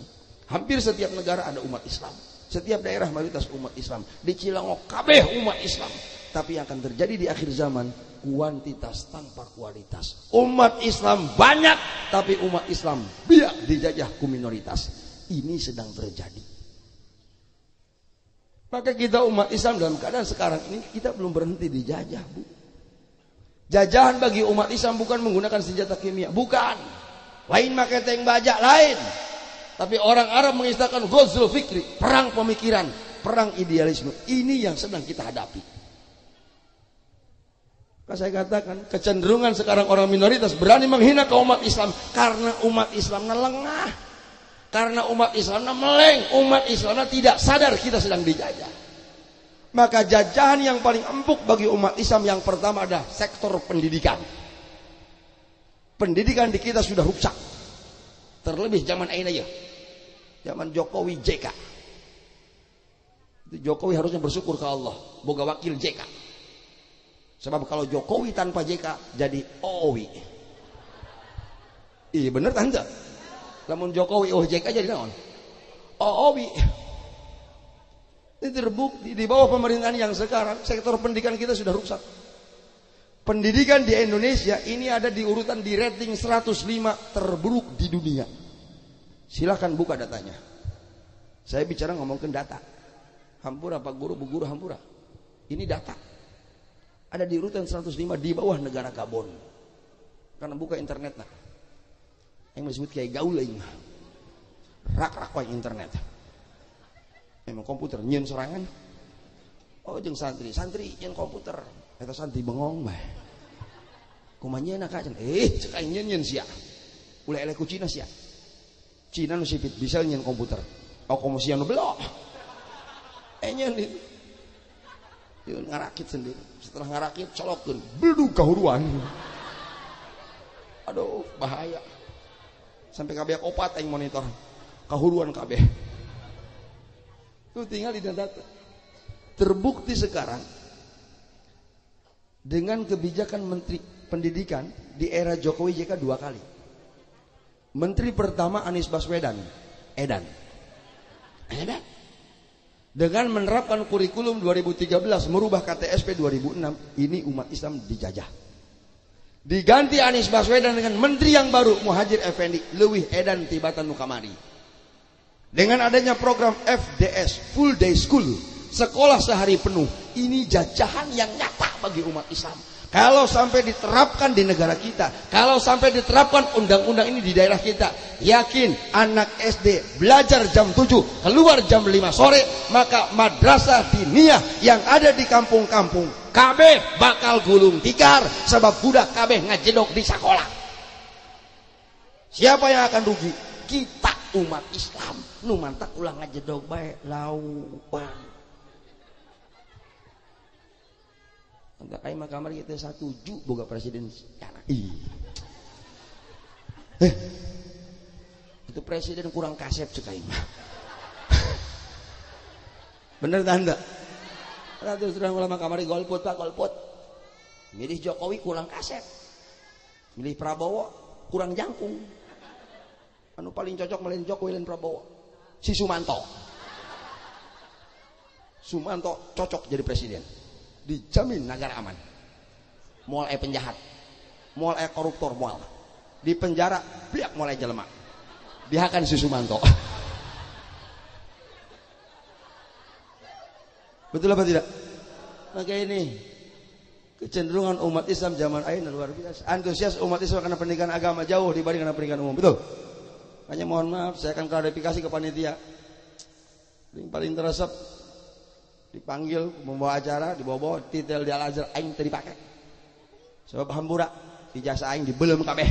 Hampir setiap negara ada umat Islam. Setiap daerah mayoritas umat Islam. Di Cilangok kabeh umat Islam. Tapi yang akan terjadi di akhir zaman, kuantitas tanpa kualitas. Umat Islam banyak, tapi umat Islam biak dijajah ku minoritas. Ini sedang terjadi. Maka kita umat Islam dalam keadaan sekarang ini, kita belum berhenti dijajah, Bu. Jajahan bagi umat Islam bukan menggunakan senjata kimia, bukan. Lain pakai tank bajak, lain. Tapi orang Arab mengistilahkan ghazul fikri, perang pemikiran, perang idealisme. Ini yang sedang kita hadapi. Maka saya katakan, kecenderungan sekarang orang minoritas berani menghina kaum umat Islam karena umat Islam lengah, karena umat Islam meleng, umat Islam tidak sadar kita sedang dijajah. Maka jajahan yang paling empuk bagi umat Islam yang pertama adalah sektor pendidikan. Pendidikan di kita sudah rusak. Terlebih zaman aina ya. Zaman Jokowi JK. Itu Jokowi harusnya bersyukur ke Allah, boga wakil JK. Sebab kalau Jokowi tanpa JK jadi Owi. Iya bener tante. Namun Jokowi JK jadi naon? Owi. Ini terbukti di bawah pemerintahan yang sekarang sektor pendidikan kita sudah rusak. Pendidikan di Indonesia ini ada di urutan di rating 105 terburuk di dunia. Silahkan buka datanya. Saya bicara ngomongin data. Hampura Pak Guru, Bu Guru hampura. Ini data. Ada di urutan 105 di bawah negara Gabon. Karena buka internet nah. Yang disebut kayak gaul aing. Rak-rak wae internet. Memang komputer nyeun sorangan. Oh jeung santri nyeun komputer. Eta santri bengong bae. Kumaha nyeuna ka cenah? Cek aing nyeun sia. Ulah eleh ku Cina sia. Cina nu sipit bisa nyeun komputer. Oh komo sia nu belok. Nyeun itu. Dia ngarakit sendiri. Setelah ngarakit colokkeun, bedu kahuruan. Aduh, bahaya. Sampai kabeh opat aing monitor. Kahuruan kabeh. Itu tinggal di data. Terbukti sekarang dengan kebijakan Menteri Pendidikan di era Jokowi JK 2 kali. Menteri pertama Anies Baswedan, Edan. Dengan menerapkan kurikulum 2013 merubah KTSP 2006, ini umat Islam dijajah. Diganti Anies Baswedan dengan menteri yang baru Muhajir Effendi, leuwih edan tibatan nu kamari. Dengan adanya program FDS, Full Day School, sekolah sehari penuh, ini jajahan yang nyata bagi umat Islam. Kalau sampai diterapkan di negara kita, kalau sampai diterapkan undang-undang ini di daerah kita, yakin anak SD belajar jam 7, keluar jam 5 sore, maka madrasah diniyah yang ada di kampung-kampung kabeh bakal gulung tikar, sebab budak kabeh ngajedok di sekolah. Siapa yang akan rugi? Kita umat Islam. Nu mantak ulah ngajedok bae lauan. Enggak kayak mah kamar kita 1 boga presiden kana. Itu presiden kurang kasep cek aing mah. Bener tanda. Terus terang ulama kamari golput Pak, golput. Milih Jokowi kurang kasep. Milih Prabowo kurang jangkung. Anu paling cocok melain Jokowi dan Prabowo. Si Sumanto. Sumanto cocok jadi presiden. Dijamin negara aman. Moal penjahat, moal koruptor, moal di penjara, biak mulai jelema. Dihakan si Sumanto. Betul apa tidak? Maka ini kecenderungan umat Islam zaman ayeuna luar biasa. Antusias umat Islam karena pendidikan agama jauh dibanding karena pendidikan umum. Betul? Hanya mohon maaf, saya akan klarifikasi ke panitia. Yang paling teresep dipanggil membawa acara, dibawa titel di Al-Azhar aing teu dipake. Sebab hampura ijazah aing dibeuleum kabeh.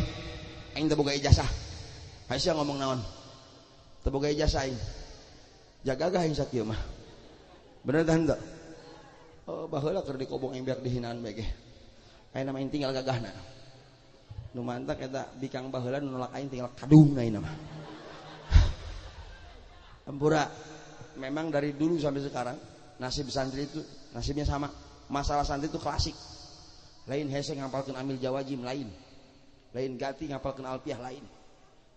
Aing teu boga ijazah. Hasia ngomong naon? Teu boga ijazah aing. Jagagah aing sakieu mah. Bener tah henteu? Oh, baheula keur dikobong ember dihinaan bae ge. Ayeuna mah tinggal gagahna. Nu mantak eta bikang baheula nu nolak aing tinggal kadung ayeuna mah. Hampura memang dari dulu sampai sekarang nasib santri itu nasibnya sama. Masalah santri itu klasik. Lain hese ngapalkeun Amil Jawajim, lain gati ngapalkeun Alfiah, lain.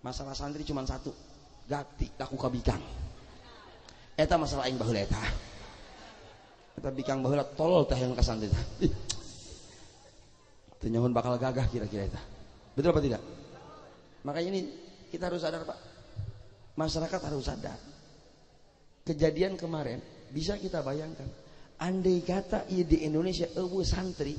Masalah santri cuma satu, gati laku kabikang. Eta masalah aing baheula eta. Eta bikang baheula tolol teh yang kasantri teh. Teu nyamun bakal gagah kira-kira eta. Betul apa tidak? Makanya ini kita harus sadar, Pak. Masyarakat harus sadar. Kejadian kemarin bisa kita bayangkan. Andai kata ieu di Indonesia eueuh santri,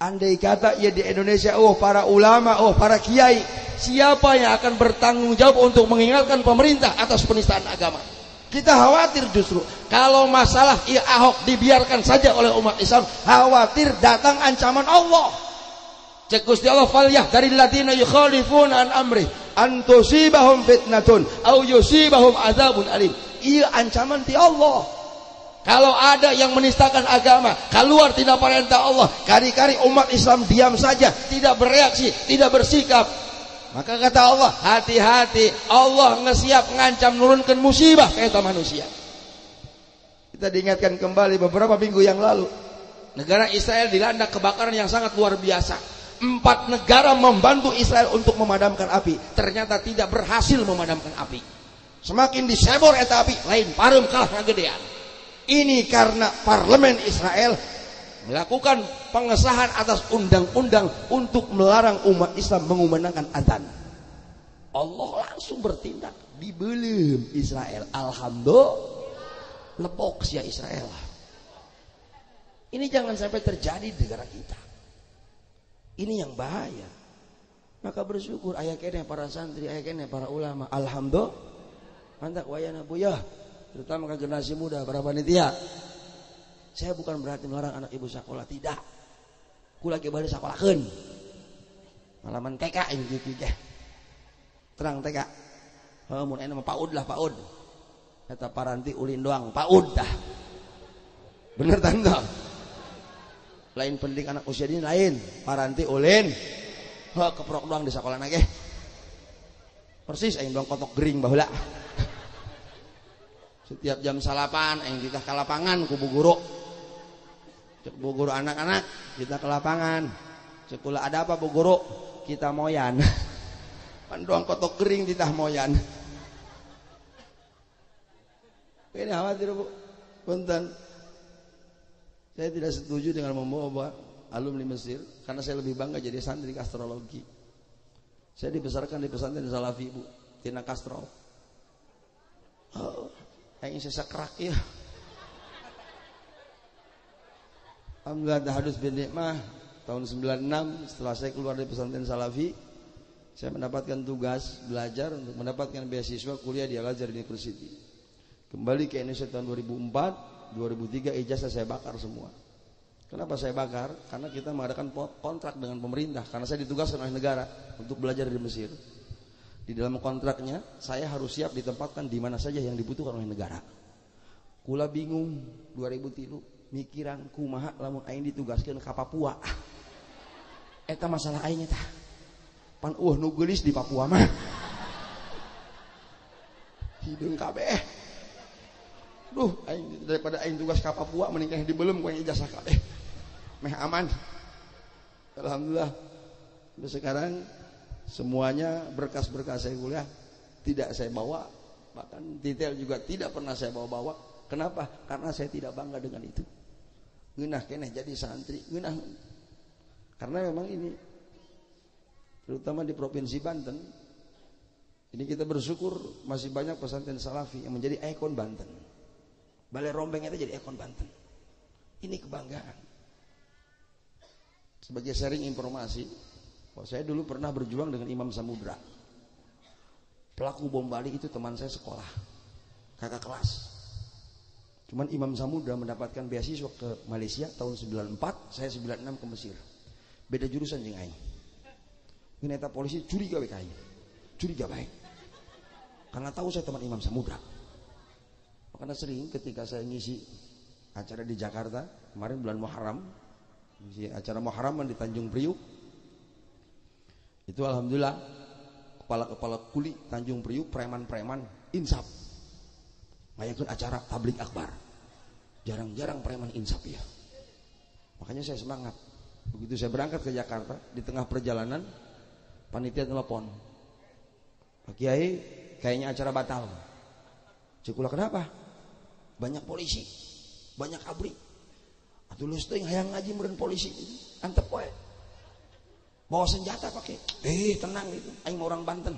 andai kata ieu di Indonesia para ulama, para kiai, siapa yang akan bertanggung jawab untuk mengingatkan pemerintah atas penistaan agama? Kita khawatir justru kalau masalah Ahok dibiarkan saja oleh umat Islam, khawatir datang ancaman Allah. Cek Gusti Allah, falyah dari ladina yukhalifuna an amri an tusibahum fitnatun aw yusibahum adzabun alim. Iya ancaman ti Allah. Kalau ada yang menistakan agama, keluar tidak perintah Allah, kari-kari umat Islam diam saja, tidak bereaksi, tidak bersikap, maka kata Allah, hati-hati, Allah ngesiap ngancam nurunkan musibah ke eta manusia. Kita diingatkan kembali beberapa minggu yang lalu, negara Israel dilanda kebakaran yang sangat luar biasa. 4 negara membantu Israel untuk memadamkan api, ternyata tidak berhasil memadamkan api. Semakin disebor eta api, lain pareum kalah ngagedean. Ini karena parlemen Israel melakukan pengesahan atas undang-undang untuk melarang umat Islam mengumandangkan adzan. Allah langsung bertindak, dibelem Israel. Alhamdulillah, lepok sia Israel. Ini jangan sampai terjadi di negara kita. Ini yang bahaya. Maka bersyukur aya keneh para santri, aya keneh para ulama. Alhamdulillah, mantak wayana buyah. Terutama ke generasi muda, para panitia. Saya bukan berarti melarang anak ibu sekolah, tidak. Kula ge bade sakolahkeun. Malaman TK ini gitu teh. Terang TK. Heuh mun aya mah PAUD lah, PAUD. Eta paranti ulin doang, PAUD dah. Bener tanda. Lain pendidik anak usia dini lain, paranti ulin. Heuh keprok doang di sakola nage. Persis aing doang kotok gering baheula. Setiap jam 8 aing ditah ka lapangan ku bu guru. Cek bu guru anak-anak, kita ke lapangan. Cek kula ada apa bu guru? Kita moyan. Pan doang kotok kering ditah moyan. Ini khawatir Bu. Punten. Saya tidak setuju dengan membawa alumni Mesir karena saya lebih bangga jadi santri astrologi. Saya dibesarkan di pesantren Salafi Bu, tina Kastro. Oh. Aing sesakerak ya. Alhamdulillah hadus bin nikmah tahun 96 setelah saya keluar dari pesantren Salafi, saya mendapatkan tugas belajar untuk mendapatkan beasiswa kuliah di Al-Azhar University. Kembali ke Indonesia tahun 2004, 2003 ijazah saya bakar semua. Kenapa saya bakar? Karena kita mengadakan kontrak dengan pemerintah karena saya ditugaskan oleh negara untuk belajar di Mesir. Di dalam kontraknya saya harus siap ditempatkan di mana saja yang dibutuhkan oleh negara. Kula bingung 2003 mikiran kumaha lamun aing ditugaskeun ka Papua. Eta masalah aing eta. Pan nu geulis di Papua mah. Hideung kabeh. Duh, aing daripada aing tugas ka Papua mending di belum ku ijazah kabeh. Meh aman. Alhamdulillah. Sampai sekarang semuanya berkas-berkas saya kuliah tidak saya bawa, bahkan detail juga tidak pernah saya bawa-bawa. Kenapa? Karena saya tidak bangga dengan itu. Ngeunah keneh jadi santri, ngeunah. Karena memang ini terutama di Provinsi Banten. Ini kita bersyukur masih banyak pesantren Salafi yang menjadi ikon Banten. Balai Rombeng itu jadi ikon Banten. Ini kebanggaan. Sebagai sharing informasi, saya dulu pernah berjuang dengan Imam Samudra. Pelaku bom Bali itu teman saya sekolah, kakak kelas. Cuman Imam Samudra mendapatkan beasiswa ke Malaysia tahun 94, saya 96 ke Mesir. Beda jurusan jeung aing. Ini eta polisi curiga we ka aing. Curiga baik. Karena tahu saya teman Imam Samudra. Makanya sering ketika saya ngisi acara di Jakarta, kemarin bulan Muharram, ngisi acara Muharraman di Tanjung Priuk. Itu alhamdulillah kepala-kepala kuli Tanjung Priuk, preman-preman insaf ngayakeun acara tablik akbar. Jarang-jarang preman insaf ya. Makanya saya semangat. Begitu saya berangkat ke Jakarta, di tengah perjalanan panitia telepon, Pak Kiai kayaknya acara batal. Cekula kenapa? Banyak polisi, banyak abri. Atuh leus teuing hayang ngaji meureun polisi. Antep wae. Bawa senjata pakai. Tenang itu. Aing orang Banten.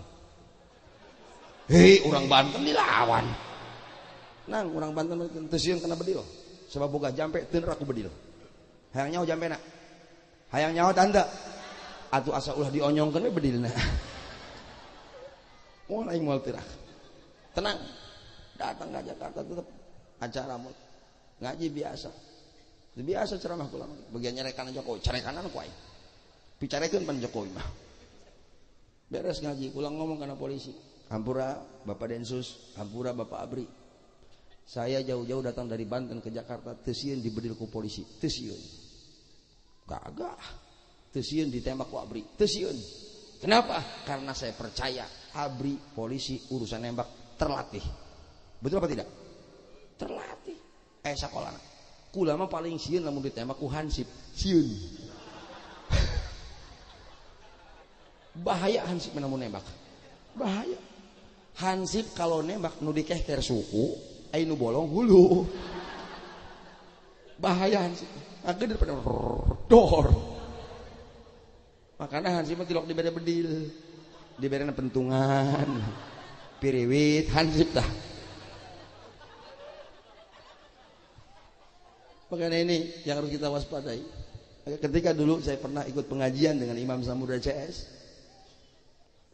Orang Banten dilawan. Nang orang Banten teu sieun kana bedil. Sebab boga jampe teu raku bedil. Hayang nyaho jampena. Hayang nyaho tanda. Atuh asa ulah dionyongkeun we bedilna. Moal aing moal tirah. Tenang. Datang ke Jakarta tetap acara mul. Ngaji biasa. Biasa ceramah kula. Bagian nyerekan Jokowi, carekanan ku aing. Picarekeun pan Jokowi mah. Beres ngaji, ulang ngomong kana polisi. Hampura Bapak Densus, hampura Bapak Abri. Saya jauh-jauh datang dari Banten ke Jakarta, teu sieun dibedil ku polisi, teu sieun. Gagah. Teu sieun ditembak ku Abri, teu sieun. Kenapa? Karena saya percaya Abri polisi urusan nembak terlatih. Betul apa tidak? Terlatih. Sakolana. Kula mah paling sieun lamun ditembak ku Hansip, sieun. Bahaya Hansip namun nembak. Bahaya. Hansip kalau nembak nu dikehker suku, ai nu bolong hulu. Bahaya Hansip. Agak daripada dor. Makanya Hansip mah tilok dibere bedil. Diberena pentungan. Piriwit Hansip tah. Makanya ini yang harus kita waspadai. Ketika dulu saya pernah ikut pengajian dengan Imam Samudra CS,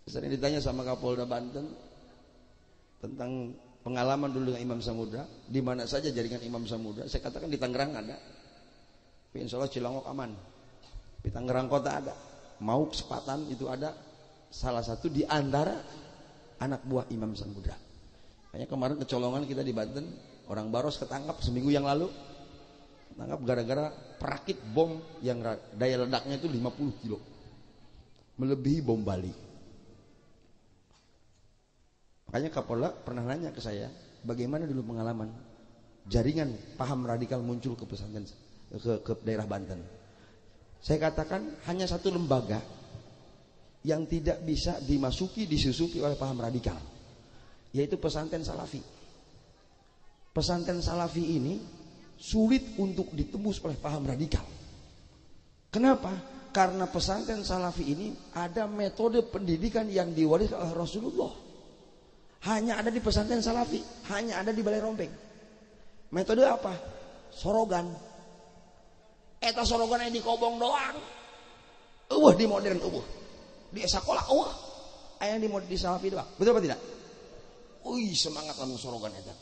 sering ditanya sama Kapolda Banten tentang pengalaman dulu dengan Imam Samudra, di mana saja jaringan Imam Samudra. Saya katakan di Tangerang ada, tapi insya Allah Cilongok aman. Di Tangerang kota ada, mau kesempatan itu ada salah satu di antara anak buah Imam Samudra. Makanya kemarin kecolongan kita di Banten, orang Baros ketangkap seminggu yang lalu. Tangkap gara-gara perakit bom yang daya ledaknya itu 50 kilo, melebihi bom Bali. Makanya Kapolda pernah nanya ke saya, bagaimana dulu pengalaman jaringan paham radikal muncul ke pesantren ke daerah Banten. Saya katakan hanya satu lembaga yang tidak bisa dimasuki disusupi oleh paham radikal, yaitu pesantren Salafi. Pesantren Salafi ini sulit untuk ditembus oleh paham radikal. Kenapa? Karena pesantren Salafi ini ada metode pendidikan yang diwariskan oleh Rasulullah. Hanya ada di pesantren Salafi, hanya ada di Balai Rompeng. Metode apa? Sorogan. Eta sorogan yang di Kobong doang. Di modern di sekolah aya di Salafi doang. Betul apa tidak? Semangat lamun sorogan eta.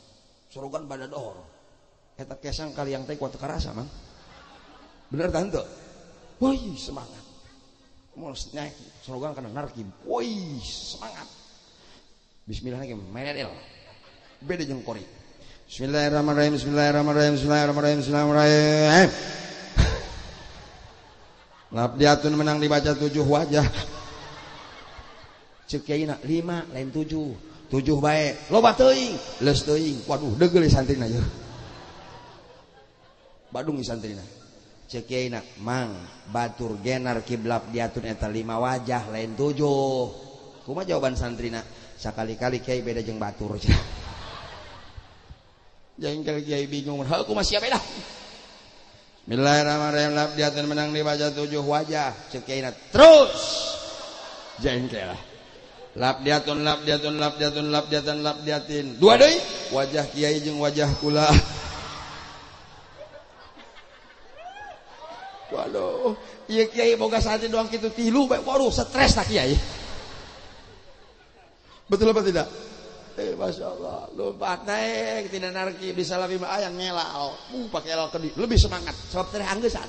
Sorogan pada dohor. Eta kesang kali yang teh kuat kerasa mang. Bener tante. Semangat. Mau naik sorogan kana narkim. Semangat. Bismillahirrahmanirrahim. Meredel. Beda jeung kori. Bismillahirrahmanirrahim. Bismillahirrahmanirrahim. Bismillahirrahmanirrahim. Bismillahirrahmanirrahim. Labdiatun menang dibaca 7 wajah. Ceuk kiaina 5 lain 7. 7 bae. Loba teuing, leus teuing. Waduh, deugel santrina ieu. Badung santrina. Ceuk kiaina, "Mang, batur genar kiblat diatun eta 5 wajah lain 7." Kumaha jawaban santrina? Sakali-kali kiai beda jeung batur. Jangan kali kiai bingung, "Heuh kumaha sia beda?" Bismillahirrahmanirrahim. Labdiatun menang dibaca 7 wajah. Ceuk kiaina, "Terus." Jengkel. Labdiatun labdiatin. 2 deui, wajah kiai jeung wajah kula. Waduh, ieu kiai boga santri doang kitu 3 bae. Waduh, stres tak kiai. Betul apa tidak? Masya Allah, lompat naik tina narki di Salafi mah aya ngelal. Pakai elal ke lebih semangat sebab teh anggesan.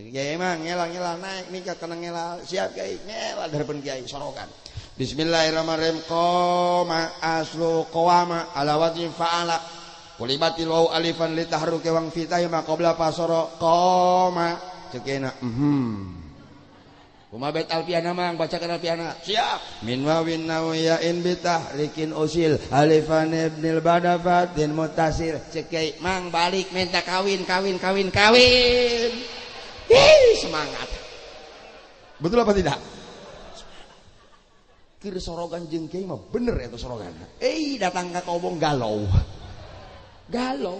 Kiai mah ngelal naik nikah kena ngelal. Siap kiai, ngelal darepeun kiai sorokan. Bismillahirrahmanirrahim. Qoma aslu qawama ala wajhi fa'ala. Kulibatil waw alifan li tahruki wang fitahi ma qabla fasara qoma. Cekena Umabet alfiana mang bacakan alfiana. Siap. Min wawin nawiyain bitahrikin usil alifan ibnil badafatin mutasir. Cekei mang balik minta kawin. Semangat. Betul apa tidak? Kir sorogan jeung kiai mah bener eta sorogan. Datang ka kobong galau. Galau.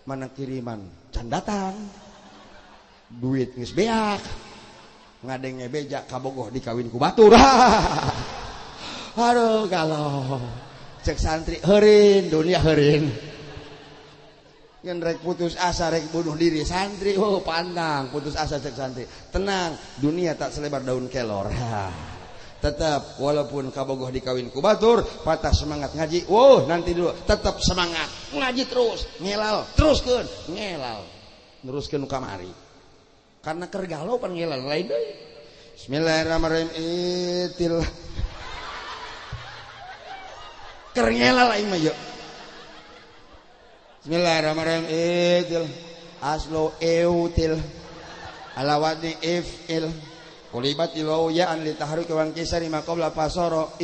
Mana kiriman can datang. Duit geus beak. Ngadenge beja kabogoh dikawin ku batur. Aduh galau. Cek santri heureun dunia heureun. Ngan rek putus asa rek bunuh diri santri. Pandang putus asa cek santri. Tenang, dunia tak selebar daun kelor. Tetap walaupun kabogoh dikawin ku batur, patah semangat ngaji. Nanti dulu tetap semangat ngaji terus, ngelal teruskeun, ngelal teruskeun kamari. Karena keur galau pan ngelal lain deui. Bismillahirrahmanirrahim. Itil keur ngelal aing mah yeuh. Bismillahirrahmanirrahim. Itil aslo eutil ala wadni ifil kulibat ilau ya'an li tahriki wan kisari maqabla pasoro.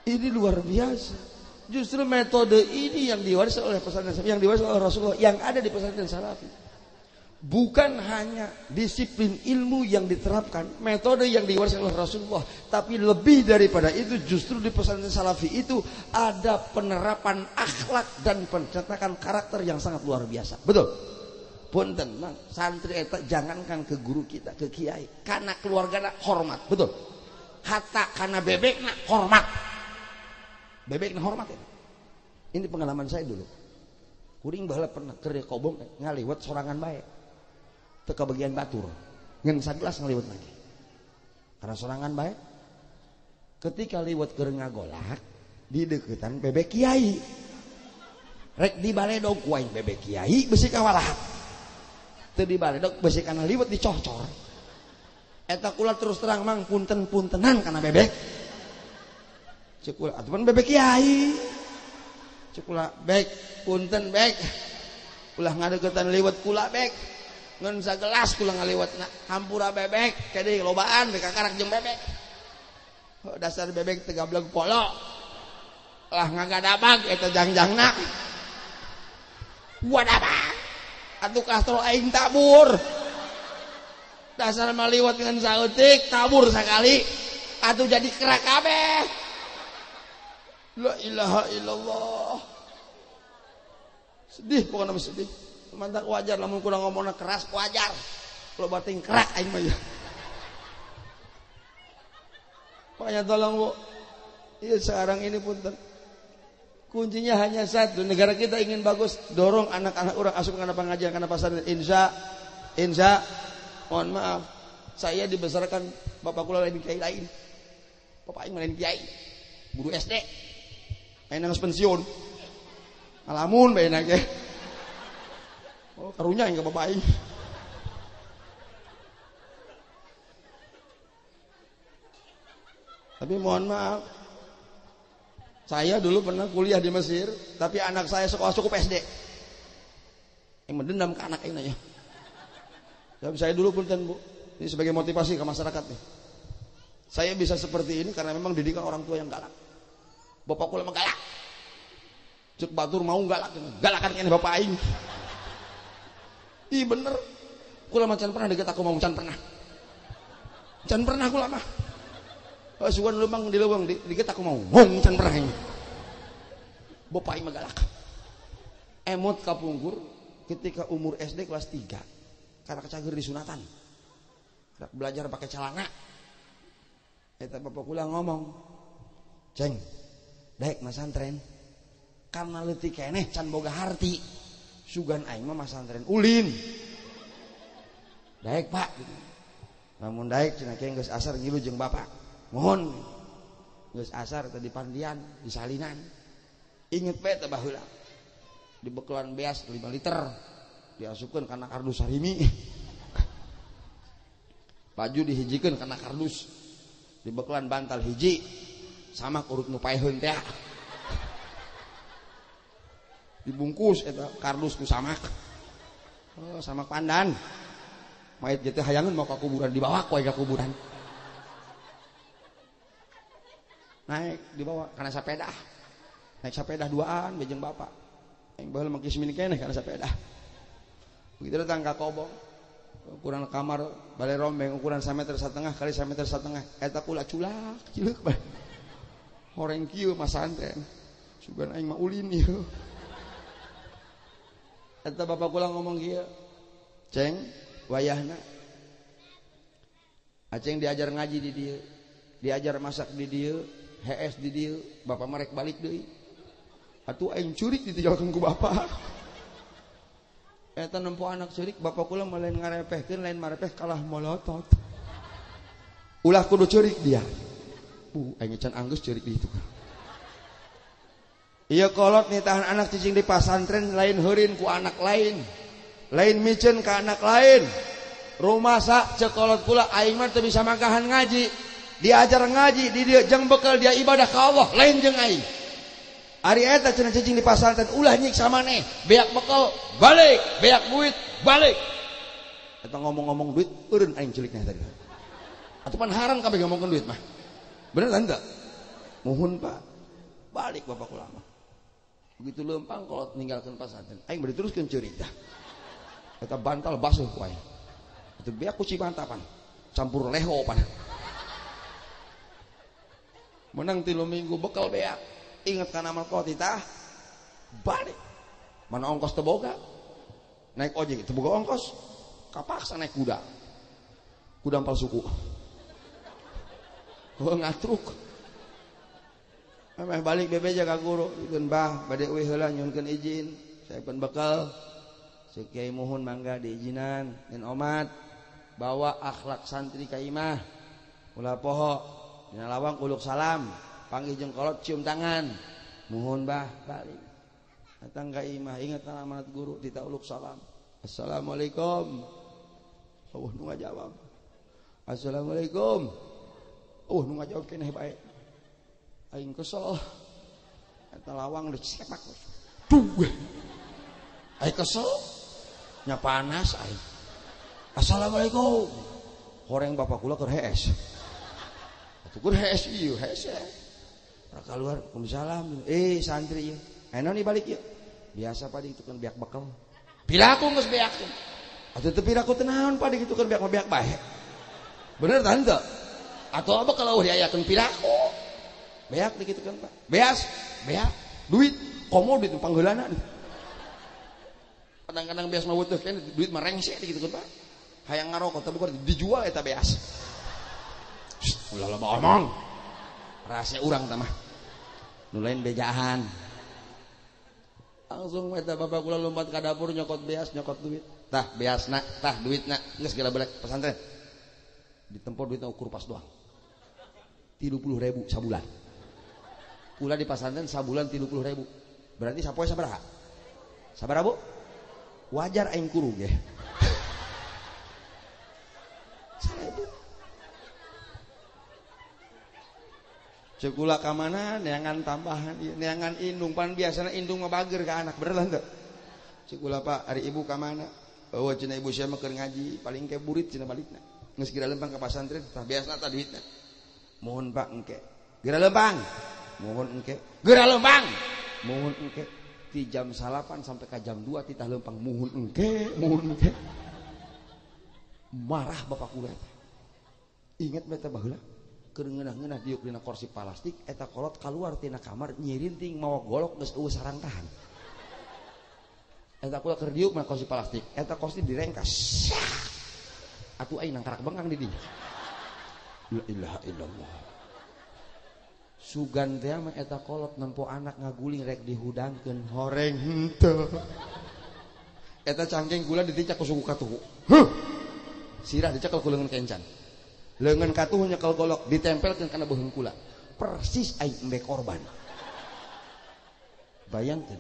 Ini luar biasa. Justru metode ini yang diwariskan oleh pesantren Salafi, yang diwariskan oleh Rasulullah, yang ada di pesantren Salafi. Bukan hanya disiplin ilmu yang diterapkan, metode yang diwariskan oleh Rasulullah, tapi lebih daripada itu justru di pesantren Salafi itu ada penerapan akhlak dan pencetakan karakter yang sangat luar biasa. Betul? Punten mang santri eta jangankan ke guru kita, ke kiai, karena keluargana hormat, betul. Hatta karena bebekna hormat. Bebekna hormat ya. Ini pengalaman saya dulu. Kuring baheula pernah keur kobong ngaliwat sorangan bae. Teu ka bagian batur. Ngan sagelas ngaliwat lagi. Karena sorangan bae. Ketika liwat keur ngagolak di deukeutan bebek kiai. Rek di baledog ku aing bebek kiai besi kawalahat. Teu di baledog besi kana liwat dicocor. Eta kula terus terang mang punten-puntenan kana bebek. Cek kula atuh bebek kiai. Cek kula bek punten bek. Ulah ngadeuketan liwat kula bek. Ngan sagelas kula ngaliwatna hampura bebek kade lobaan bek karak jeung bebek. Dasar bebek teu gablek polo. Lah ngagadabag eta jangjangna. Wadabag. Atuh kastro aing tabur. Dasar maliwat dengan saeutik tabur sakali. Atuh jadi kerak kabeh. La ilaha illallah. Sedih pokoknya sedih. Mantap wajar lamun kurang ngomongna keras wajar. Kalau bating kerak aing mah ya. Makanya tolong Bu. Iya sekarang ini punten. Kuncinya hanya satu, negara kita ingin bagus, dorong anak-anak orang asup karena pengajian, karena pesantren. Insya, mohon maaf, saya dibesarkan bapak kula lain kiai lain, bapak aing lain kiai, guru SD, aing nangis pensiun, ngalamun bae nage, karunya aing ke bapak aing. Tapi mohon maaf, saya dulu pernah kuliah di Mesir, tapi anak saya sekolah cukup SD. Yang mendendam ke anak ini ya. Tapi saya dulu punten Bu, ini sebagai motivasi ke masyarakat nih. Saya bisa seperti ini karena memang didikan orang tua yang galak. Bapak kula mah galak. Cek batur mau galak, galakan ini bapak aing. Ih bener. Kula mah can pernah deket aku mau can pernah. Can pernah kula mah. Sugan lubang di lubang dikit aku mau ngong can pernah ini. Bapak aing magalak. Emot kapungkur ketika umur SD kelas 3. Karena kecager di sunatan. Belajar pakai celana. Eta bapak kula ngomong, "Ceng, daek masantren. Karena leutik keneh can boga harti. Sugan aing mah masantren ulin." Daek Pak. Namun daek cenah kieu geus asar ngilu jeung bapak. Mohon geus asar tadi pandian di salinan. Inget bae teh baheula. Di bekelan beas 5 liter diasupkeun kana kardus sarimi. Baju dihijikeun kana kardus. Di bekelan bantal hiji samak urut nu paeheun teh. Dibungkus eta kardus ku samak. Oh, samak pandan. Mayit teh hayangeun mau ka kuburan dibawa ku ka kuburan. Naik dibawa karena sepeda, naik sepeda duaan bejeng bapak yang baheula mangkis mini keneh karena sepeda. Begitu datang ka kobong ukuran kamar balai rombeng ukuran 1,5 meter kali 1,5 meter eta kula culak cileuk bae horeng kieu mas santren sugan aing mah ulin ieu eta bapak kula ngomong kieu ceng wayahna aceng diajar ngaji di dieu diajar masak di dieu HS di dieu bapak marek balik deui atuh aing curik ditinggalkeun ku bapak eta nempo anak curik bapak kula lain ngarepehkeun lain marepeh kalah molotot ulah kudu curik dia aing can anggeus curik di itu ieu kolot nitahan anak cicing di pasantren lain heureun ku anak lain miceun ka anak lain rumasa cek kolot kula aing mah teu bisa mangkahan ngaji diajar ngaji di dieu jeung bekal dia ibadah ka Allah lain jeung aing ari eta cenah cicing di pasantren ulah nyiksa maneh beak bekal balik beak duit balik eta ngomong-ngomong duit eureun aing celikna tadi atuh pan haram kabeh ngomongkeun duit mah bener tah muhun Pak balik bapak kula mah begitu leumpang kolot ninggalkeun pasantren aing bari teruskeun ceurik dah eta bantal basuh ku aing atuh beak ku Cibantapan campur leho pan menang 3 minggu bekal beak ingat kan amal kolot tah balik mana ongkos teu boga naik ojek teu boga ongkos kapaksa naik kuda ampal suku ngatruk ameh balik bebeja ka guru dikeun bah bade euy heula nyuhunkeun izin saepeun bekal si Kiai muhun mangga diizinan ngan omat bawa akhlak santri ka imah ulah poho dina lawang uluk salam panggih jeung kolot cium tangan muhun bah balik datang ka imah ingat amanat guru tita uluk salam assalamualaikum nu ngajawab assalamualaikum nu ngajawab keneh bae aing kesel eta lawang dicepak duh aing kesel nya panas aing assalamualaikum horeng bapak kula keur HS atuh keur HS ieu HS keluar Waalaikumsalam santri ieu ayeuna nih balik ieu biasa padi itu kan beak bekal pilaku geus beakeun atuh teu pilaku teu naon padi kitu kan beak bae bener tah henteu atuh apa kalau diayakeun pilaku beak di kitu kan Pak beak duit komo duit pangheulana kadang-kadang beas mah butuh kan duit mah rengse di kitu kan Pak hayang ngarokok tapi kok dijual eta beas ulah loba omong rahasia urang tah mah nu lain bejaan langsung eta bapak kula lompat ka dapur nyokot beas nyokot duit tah beasna tah duitna geus geula balik pesantren ditempo duitna ukur pas doang 30.000 sabulan kula di pesantren sabulan 30.000 berarti sapoe sabaraha Bu wajar aing kuru ge 1.000 cekula ka mana neangan tambahan neangan indung pan biasana indung mah bager ka anak bener teu cekula Pak ari ibu ka mana eueuh cenah ibu sia mah keur ngaji paling ke burit cenah balikna geus gira lempang ka pasantren tah biasana tah duitna mohon Pak engke gira lempang mohon engke gira lempang mohon engke ti jam 8 sampai ka jam 2 titah lempang mohon engke marah bapak kula inget beta baheula keur ngeunah-ngeunah diuk dina kursi plastik eta kolot kaluar tina kamar nyirinting mawa golok geus eueuh sarangtahan eta kula keur diuk mah kursi plastik eta kursi direngkas atuh aing nang karak bengkang di dieu la ilaha illallah sugan teh mah eta kolot nempo anak ngaguling rek dihudangkeun horeng henteu eta cangkeng kula diticak ku suku katuhu sirah dicekel ku leungeun kencan leungeun katuh nyekel golok ditempelkeun kana beuheung kula persis aing embe korban bayangkeun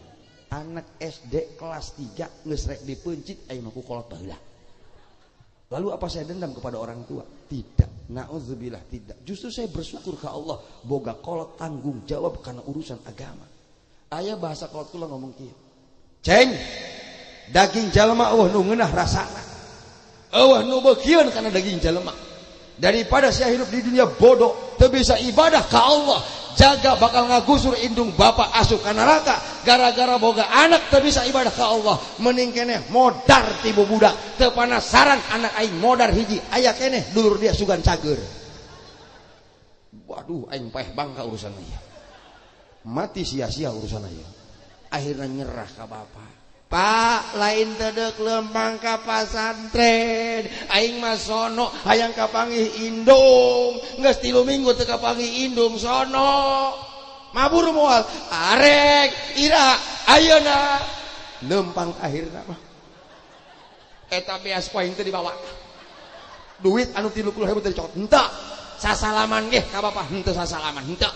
anak SD kelas 3 geus rek dipeuncit aing mah ku kolot baheula lalu apa saya dendam kepada orang tua tidak naudzubillah tidak justru saya bersyukur ke Allah boga kolot tanggung jawab karena urusan agama aya bahasa kolot kula ngomong kieu ceng daging jalma eueuh nu ngeunah rasana eueuh nu beukieun kana daging jalma daripada saya hidup di dunia bodoh teu bisa ibadah ka Allah jaga bakal ngagusur indung bapak asup ka neraka gara-gara boga anak teu bisa ibadah ka Allah. Mending keneh modar tibu budak teu panasaran anak aing modar hiji aya keneh dulur dia sugan cager. Waduh aing paeh bangka urusan ieu. Mati sia-sia urusan ieu. Akhirnya nyerah ka bapak. Pak, lain tedek lempang ka pasantren. Aing mah sono hayang kapanggih indung. Geus 3 minggu teu kapanggih indung sono. Mabur moal. Arek, ira ayeuna lempang akhirna mah. Eta beas poin teh dibawa. Duit anu 30.000 teh dicokot. Henteu. Sasalaman ge ka bapak. Henteu sasalaman, henteu.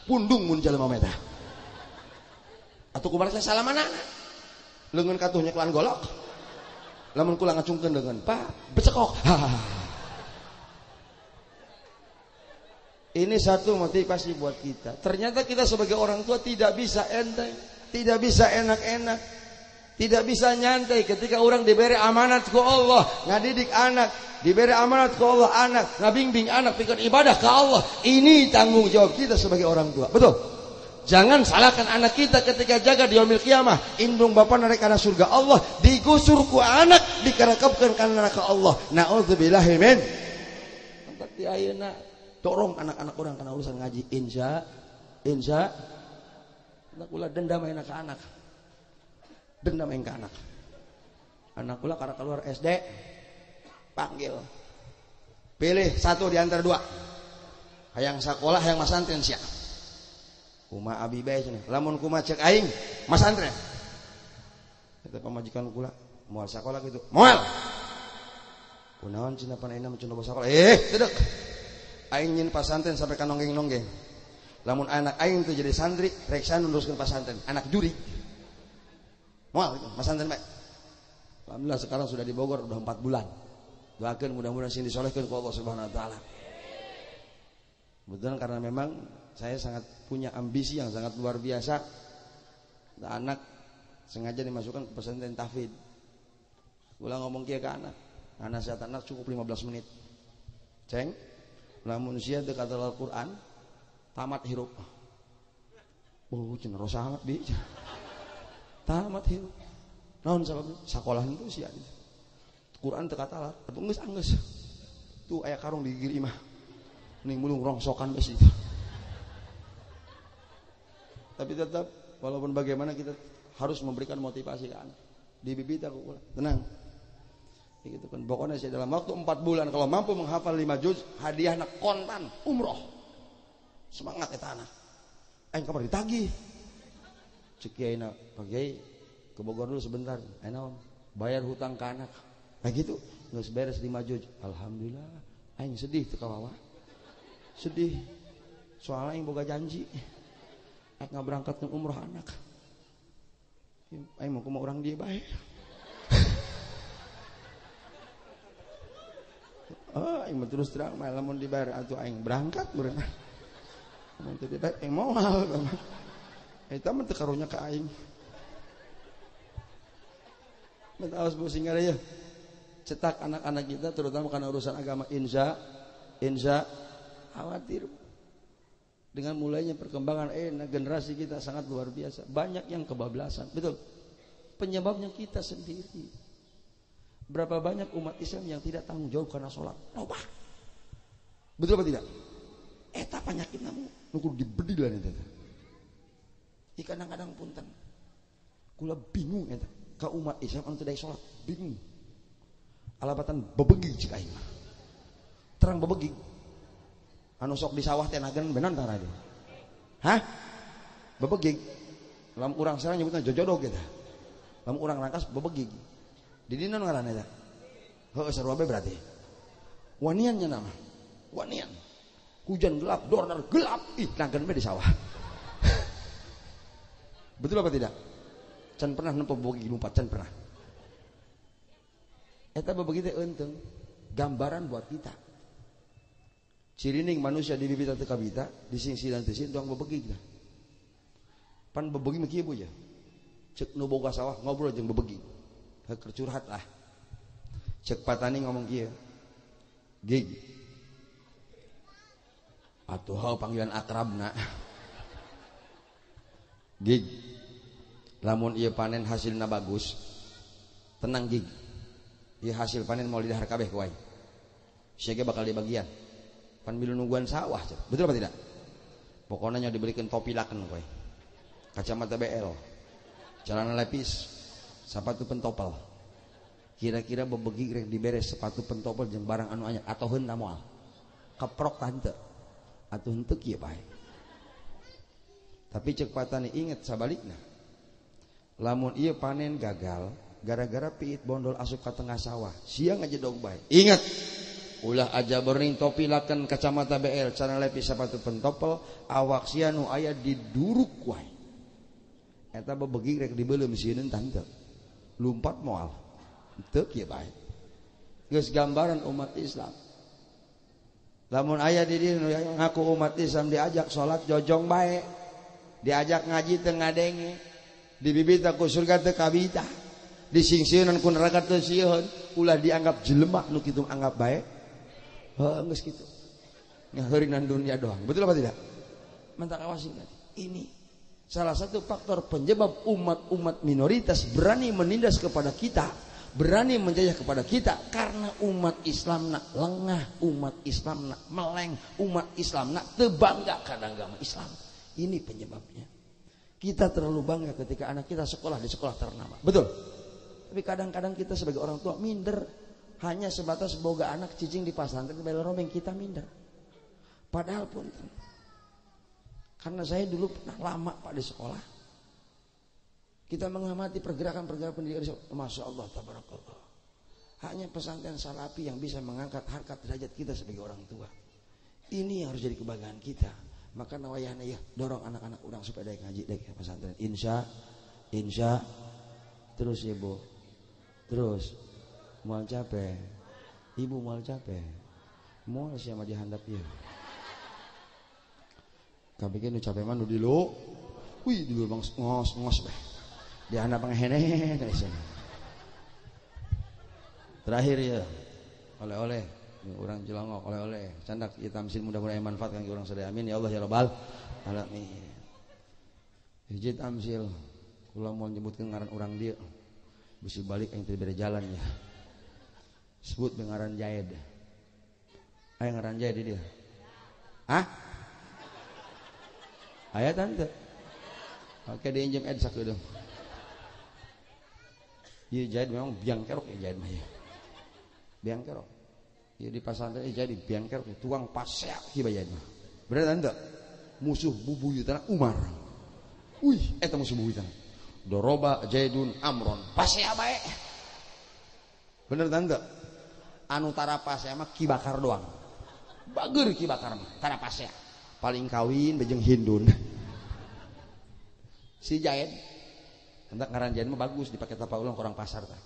Pundung mun jelema mah eta. Atuh kumaha sasalamanana? Leungeun katuh nyekelan golok. Lamun kula ngacungkeun leungeun, Pak, becekok. Ini satu motivasi buat kita. Ternyata kita sebagai orang tua tidak bisa enteng, tidak bisa enak-enak, tidak bisa nyantai ketika orang diberi amanat ku Allah, ngadidik anak, diberi amanat ku Allah anak, ngabimbing anak pikeun ibadah ke Allah. Ini tanggung jawab kita sebagai orang tua. Betul? Jangan salahkan anak kita ketika jaga di yaumil kiamah. Indung bapa narik kana surga Allah, digusur ku anak, dikarakepkeun kana neraka Allah. Nauzubillahi min. Tapi ayeuna dorong anak-anak orang kana urusan ngaji. Insya anak ulah dendam ayeuna ka anak. Dendam aing ka anak. Anak ulah karek keluar SD, panggil. Pilih satu di antara dua. Hayang sakola, hayang masantren sia. Kuma abi bae cenah. Lamun kuma cek aing masantren. Eta pamajikan kula moal sakola kitu. Moal. Kunaon cenah panaina mun coba sakola. Dedek. Aing nyin pasantren sampai ka nonggeng-nonggeng. Lamun anak aing teh jadi santri, rek sanunduskeun pasantren. Anak juri. Moal pasantren bae. Alhamdulillah sekarang sudah di Bogor udah 4 bulan. Doakeun mudah-mudahan sing disolehkeun ku Allah Subhanahu wa taala. Betul karena memang saya sangat punya ambisi yang sangat luar biasa. Anak sengaja dimasukkan ke pesantren tahfidz. Ulang ngomong kieu ke anak. Nasihat anak cukup 15 menit. Ceng, lamun sia teu katal Al-Qur'an, tamat hirup. Oh, cenah rosa amat bi. Tamat hirup. Naon sababna? Sakola henteu sia. Quran teu katal, atuh geus anggeus. Tuh aya karung di gigi imah. Ning mulung rongsokan geus itu. Tapi tetap walaupun bagaimana kita harus memberikan motivasi ke anak. Dibibit aku tenang. Gitu kan. Pokoknya saya dalam waktu 4 bulan kalau mampu menghafal 5 juz, hadiahna kontan umroh. Semangat eta anak. Aing kabar ditagih. Cek kiaina, Pak Kiai ke Bogor dulu sebentar. Naon? Bayar hutang ke anak. Nah gitu, geus beres 5 juz. Alhamdulillah. Aing sedih teu kawawa. Sedih. Soalnya aing boga janji. Nggak berangkat ke umroh anak. Aing mau kumaha urang dia bae. Aing mah terus terang mah lamun dibayar atuh aing berangkat berenang. Mun teu dibayar aing moal. Eta mah teu karunya ka aing. Minta aos pusing ya. Cetak anak-anak kita terutama karena urusan agama insya khawatir. Dengan mulainya perkembangan generasi kita sangat luar biasa. Banyak yang kebablasan. Betul. Penyebabnya kita sendiri. Berapa banyak umat Islam yang tidak tanggung jawab karena sholat. Loba. Betul apa tidak? Eta penyakit namu. Nukur dibedilan itu. Kadang-kadang punten. Kula bingung eta. Ka umat Islam anu teu sholat. Bingung. Alabatan bebegi cik aing. Terang bebegi. Anu sok di sawah teh nagen benan tara dia. Hah? Bebegig. Lamun urang sareng nyebutna jojodog eta. Lamun urang rangkas bebegig. Di dina nu ngaranna eta? Heuh sarua bae berarti. Wanian nya nama. Wanian. Hujan gelap, dornar gelap. Ih, nagen bae di sawah. Betul apa tidak? Can pernah nempo bebegig lumpat, can pernah. Eta bebegig teh eunteng gambaran buat kita. Cirining manusia di bibit teh kabita, di singsilan teh tuang bebegig dah. Pan bebegig mah kieu ya. Cek nu boga sawah ngobrol jeung bebegig. Keur curhat lah. Cek patani ngomong kieu. Gig. atuh panggilan akrabna. Gig lamun ieu panen hasilna bagus tenang gig ieu hasil panen mau didahar kabeh ku aing sia ge bakal dibagian pan milu nungguan sawah betul apa tidak pokoknya nya dibelikeun topi laken ku aing kacamata BL celana lepis sepatu pentopel kira-kira bebegi rek diberes sepatu pentopel jeung barang anu anyar atau heunna moal keprok tante atuh henteu kieu bae. Tapi cek patani inget sabalikna lamun ieu panen gagal gara-gara piit bondol asup ka tengah sawah sia ngajedog bae inget ulah aja berning topi laken kacamata BL celana lepis sepatu pentopel awak sia nu aya di duruk wae eta bebegi rek dibeuleum sieun tante lumpat moal teu kieu bae geus gambaran umat Islam lamun aya di dieu nu ngaku umat Islam diajak salat jojong bae diajak ngaji teu ngadenge dibibita ku surga teu kabita disingsieun ku neraka teu sieun ulah dianggap jelema nu kitu anggap bae geus kitu ngaheurinan dunia doang betul apa tidak mantap awasin ini salah satu faktor penyebab umat-umat minoritas berani menindas kepada kita berani menjajah kepada kita karena umat Islam nak lengah umat Islam nak meleng umat Islam nak teu bangga kana agama Islam. Ini penyebabnya. Kita terlalu bangga ketika anak kita sekolah di sekolah ternama. Betul. Tapi kadang-kadang kita sebagai orang tua minder. Hanya sebatas boga anak cicing di pesantren di Beloromeng kita minder. Padahal pun karena saya dulu pernah lama Pak di sekolah. Kita mengamati pergerakan-pergerakan pendidikan. Masya Allah, tabarakallah. Hanya pesantren Salafi yang bisa mengangkat harkat derajat kita sebagai orang tua. Ini yang harus jadi kebanggaan kita. Maka nawayana ya dorong anak-anak orang supaya daek ngaji daek pesantren. Insya terus ya Bu. Terus moal capek. Ibu moal capek. Moal siapa dihandap ya. Kabeh nu capek mah nu dilu. Wih dilu bang ngos beh. Dihandap ngehene terakhir ya. Oleh-oleh orang Jelangok oleh-oleh candak ieu tamsil mudah-mudahan manfaat kangge urang sadaya amin ya Allah ya rabbal alamin. Hiji tamsil kula mau nyebutkeun ngaran urang dieu bisi balik aing teh bere jalan ya. Sebut ngaran Jaid. Aya ngaran Jaid di dieu. Hah? Aya tante. Oke diinjem ed sakeudeuh. Ieu Jaid memang biang kerok ya Jaid mah ya. Biang kerok. Ya di pesantren jadi biangker tuang pasea kieu bae mah. Bener tante? Musuh bubuyutan Umar. Wih, eta musuh bubuyutan. Doroba Jaidun Amron. Pasea bae. Bener tante? Anu tara pasea mah Ki Bakar doang. Bageur Ki Bakar mah tara pasea. Paling kawin bejeng Hindun. Si Jaid hendak ngaran Jaid mah bagus dipake tapa ulang orang pasar tah.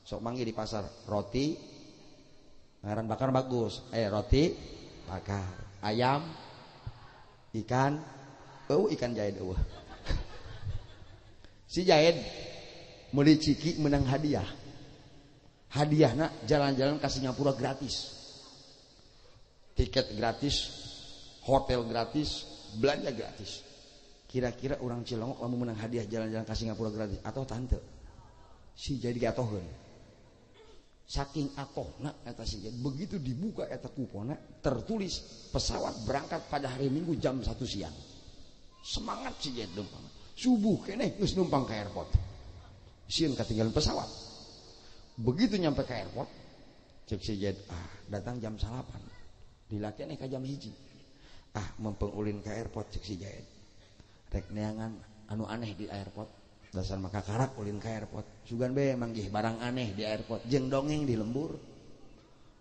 Sok manggi di pasar roti ngaran bakar bagus. Roti bakar, ayam, ikan, ikan Jaid eueuh. Si Jaid meuli ciki menang hadiah. Hadiahna jalan-jalan ke Singapura gratis. Tiket gratis, hotel gratis, belanja gratis. Kira-kira orang Cilongok lamun menang hadiah jalan-jalan ke Singapura gratis atau tante? Si Jaid gatoheun. Saking atohna eta si Jaid begitu dibuka eta kupona tertulis pesawat berangkat pada hari Minggu jam 1 siang. Semangat si Jaid numpang. Subuh keneh geus numpang ke airport. Sieun katinggalan pesawat. Begitu nyampe ke airport cek si Jaid datang jam 8. Dilakeun ka jam 1. Mempeng ulin ke airport cek si Jaid. Rek neangan anu aneh di airport. Dasar maka karak ulin ke airport sugan be manggih barang aneh di airport jeung dongeng di lembur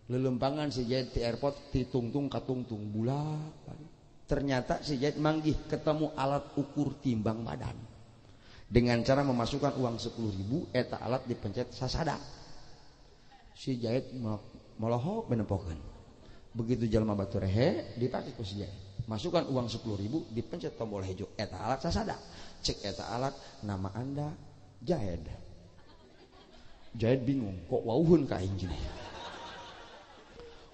lelempangan si Jaid di airport ditungtung katungtung bulat ternyata si Jaid manggih ketemu alat ukur timbang badan dengan cara memasukkan uang 10.000 eta alat dipencet sasada si Jaid molohok menempokeun begitu jalma batu rehe dipake ku si Jaid masukkan uang 10.000 dipencet tombol hijau eta alat sasada cek eta alat nama anda Jaid. Jaid bingung kok wauhun ka aing gini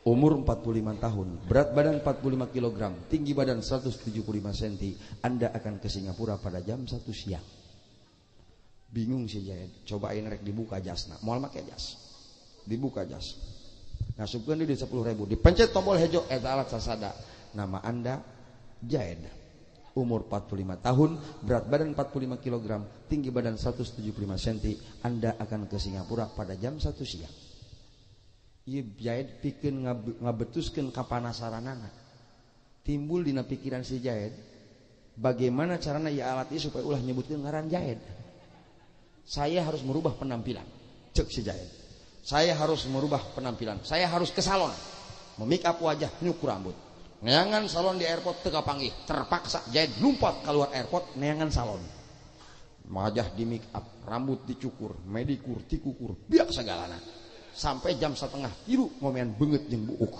umur 45 tahun, berat badan 45 kg, tinggi badan 175 cm, Anda akan ke Singapura pada jam 1 siang. Bingung si Jaid, cobain rek dibuka jasna, moal make jas. Dibuka jas. Ngasupkeun di 10.000, dipencet tombol hejo eta alat sasada. Nama Anda Jaid. Umur 45 tahun, berat badan 45 kg, tinggi badan 175 cm, Anda akan ke Singapura pada jam 1 siang. Ieu Jaid pikeun ngabetuskeun kapanasaranana. Timbul dina pikiran si Jaid, bagaimana carana ieu alat ieu supaya ulah nyebutkeun ngaran Jaid. Saya harus merubah penampilan. Cek si Jaid. Saya harus merubah penampilan. Saya harus ke salon, memake up wajah, nyukur rambut. Neangan salon di airport teu kapanggih, terpaksa Jaid lompat keluar airport neangan salon. Wajah di make up, rambut dicukur, medikur, tikukur, biak segalana. Sampai jam 2:30 ngomean beungeut jeung buuk.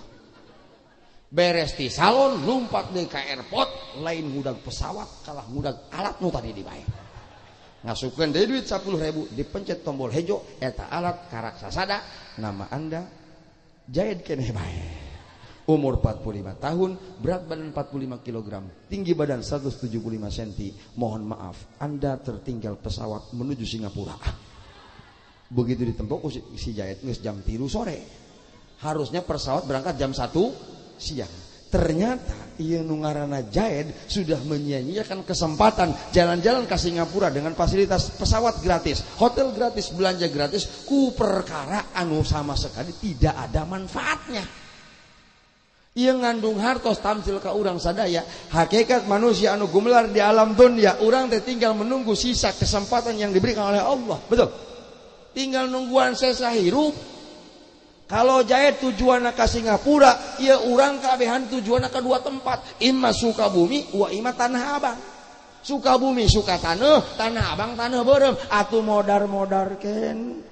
Beres di salon lompat deui ka airport, lain ngudag pesawat kalah ngudag alat nu tadi dibae. Ngasupkeun deui duit 10.000, dipencet tombol hejo eta alat karaksasada, nama Anda Jaid keneh bae. Umur 45 tahun, berat badan 45 kg, tinggi badan 175 cm. Mohon maaf, Anda tertinggal pesawat menuju Singapura. Begitu ditembok si Jaid geus jam 3 sore. Harusnya pesawat berangkat jam 1 siang. Ternyata ieu nu ngaranna Jaid sudah menyia-nyiakan kesempatan jalan-jalan ke Singapura dengan fasilitas pesawat gratis, hotel gratis, belanja gratis ku perkara anu sama sekali tidak ada manfaatnya. Ia ngandung hartos tamsil ka urang sadaya. Hakikat manusia anu gumelar di alam dunia, urang teh tinggal menunggu sisa kesempatan yang diberikan oleh Allah. Betul. Tinggal nungguan sesa hirup. Kalau Jaid tujuanna ka Singapura, ieu urang kabehan tujuanna ka dua tempat, imma Sukabumi wa imma Tanah Abang. Sukabumi suka taneuh, Tanah Abang taneuh beureum, atuh modar-modarkeun.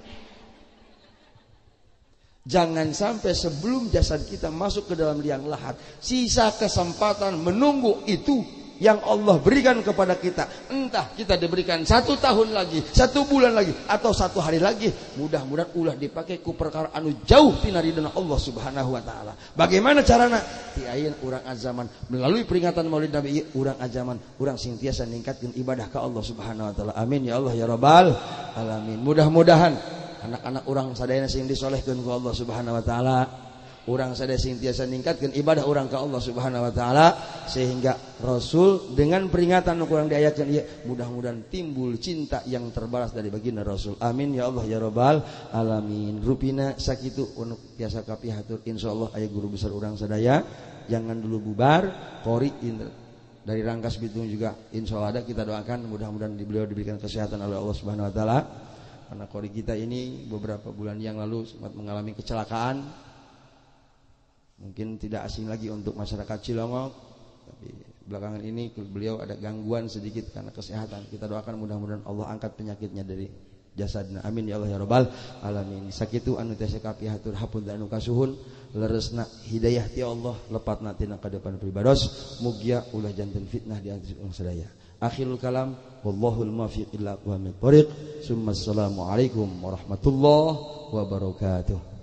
Jangan sampai sebelum jasad kita masuk ke dalam liang lahat, sisa kesempatan menunggu itu yang Allah berikan kepada kita. Entah kita diberikan 1 tahun lagi, 1 bulan lagi, atau 1 hari lagi. Mudah-mudahan ulah dipakai ku perkara anu jauh tina ridana Allah subhanahu wa ta'ala. Bagaimana carana? Ti ayeuna urang azaman melalui peringatan Maulid Nabi, urang azaman, urang sing tiasa ningkatkeun ibadah ka Allah subhanahu wa ta'ala. Amin ya Allah ya rabbal alamin. Mudah-mudahan anak-anak orang sadayana sing disolehkeun ku Allah subhanahu wa ta'ala, orang sadaya sing tiasa ningkatkeun ibadah orang ka Allah subhanahu wa ta'ala, sehingga Rasul dengan peringatan nu kurang diayakeun ieu mudah-mudahan timbul cinta yang terbalas dari baginda Rasul. Amin ya Allah ya rabbal alamin. Rupina sakitu untuk tiasa kapihatur insyaallah aya guru besar orang sadaya. Jangan dulu bubar. Qori dari Rangkas Bitung juga insyaallah ada, kita doakan mudah-mudahan beliau diberikan kesehatan oleh Allah subhanahu wa ta'ala. Karena qori kita ini beberapa bulan yang lalu sempat mengalami kecelakaan. Mungkin tidak asing lagi untuk masyarakat Cilongok, tapi belakangan ini beliau ada gangguan sedikit karena kesehatan. Kita doakan mudah-mudahan Allah angkat penyakitnya dari jasadna. Amin ya Allah ya rabbal alamin. Sakitu anu teh kapihatur hapunten anu kasuhun, leresna hidayah ti Allah, lepatna tina kadepan pribados, mugia ulah janten fitnah di antara urang sadaya. Akhirul kalam, wallahul muwaffiq ila aqwamit thoriq. Assalamu alaikum warahmatullahi wabarakatuh.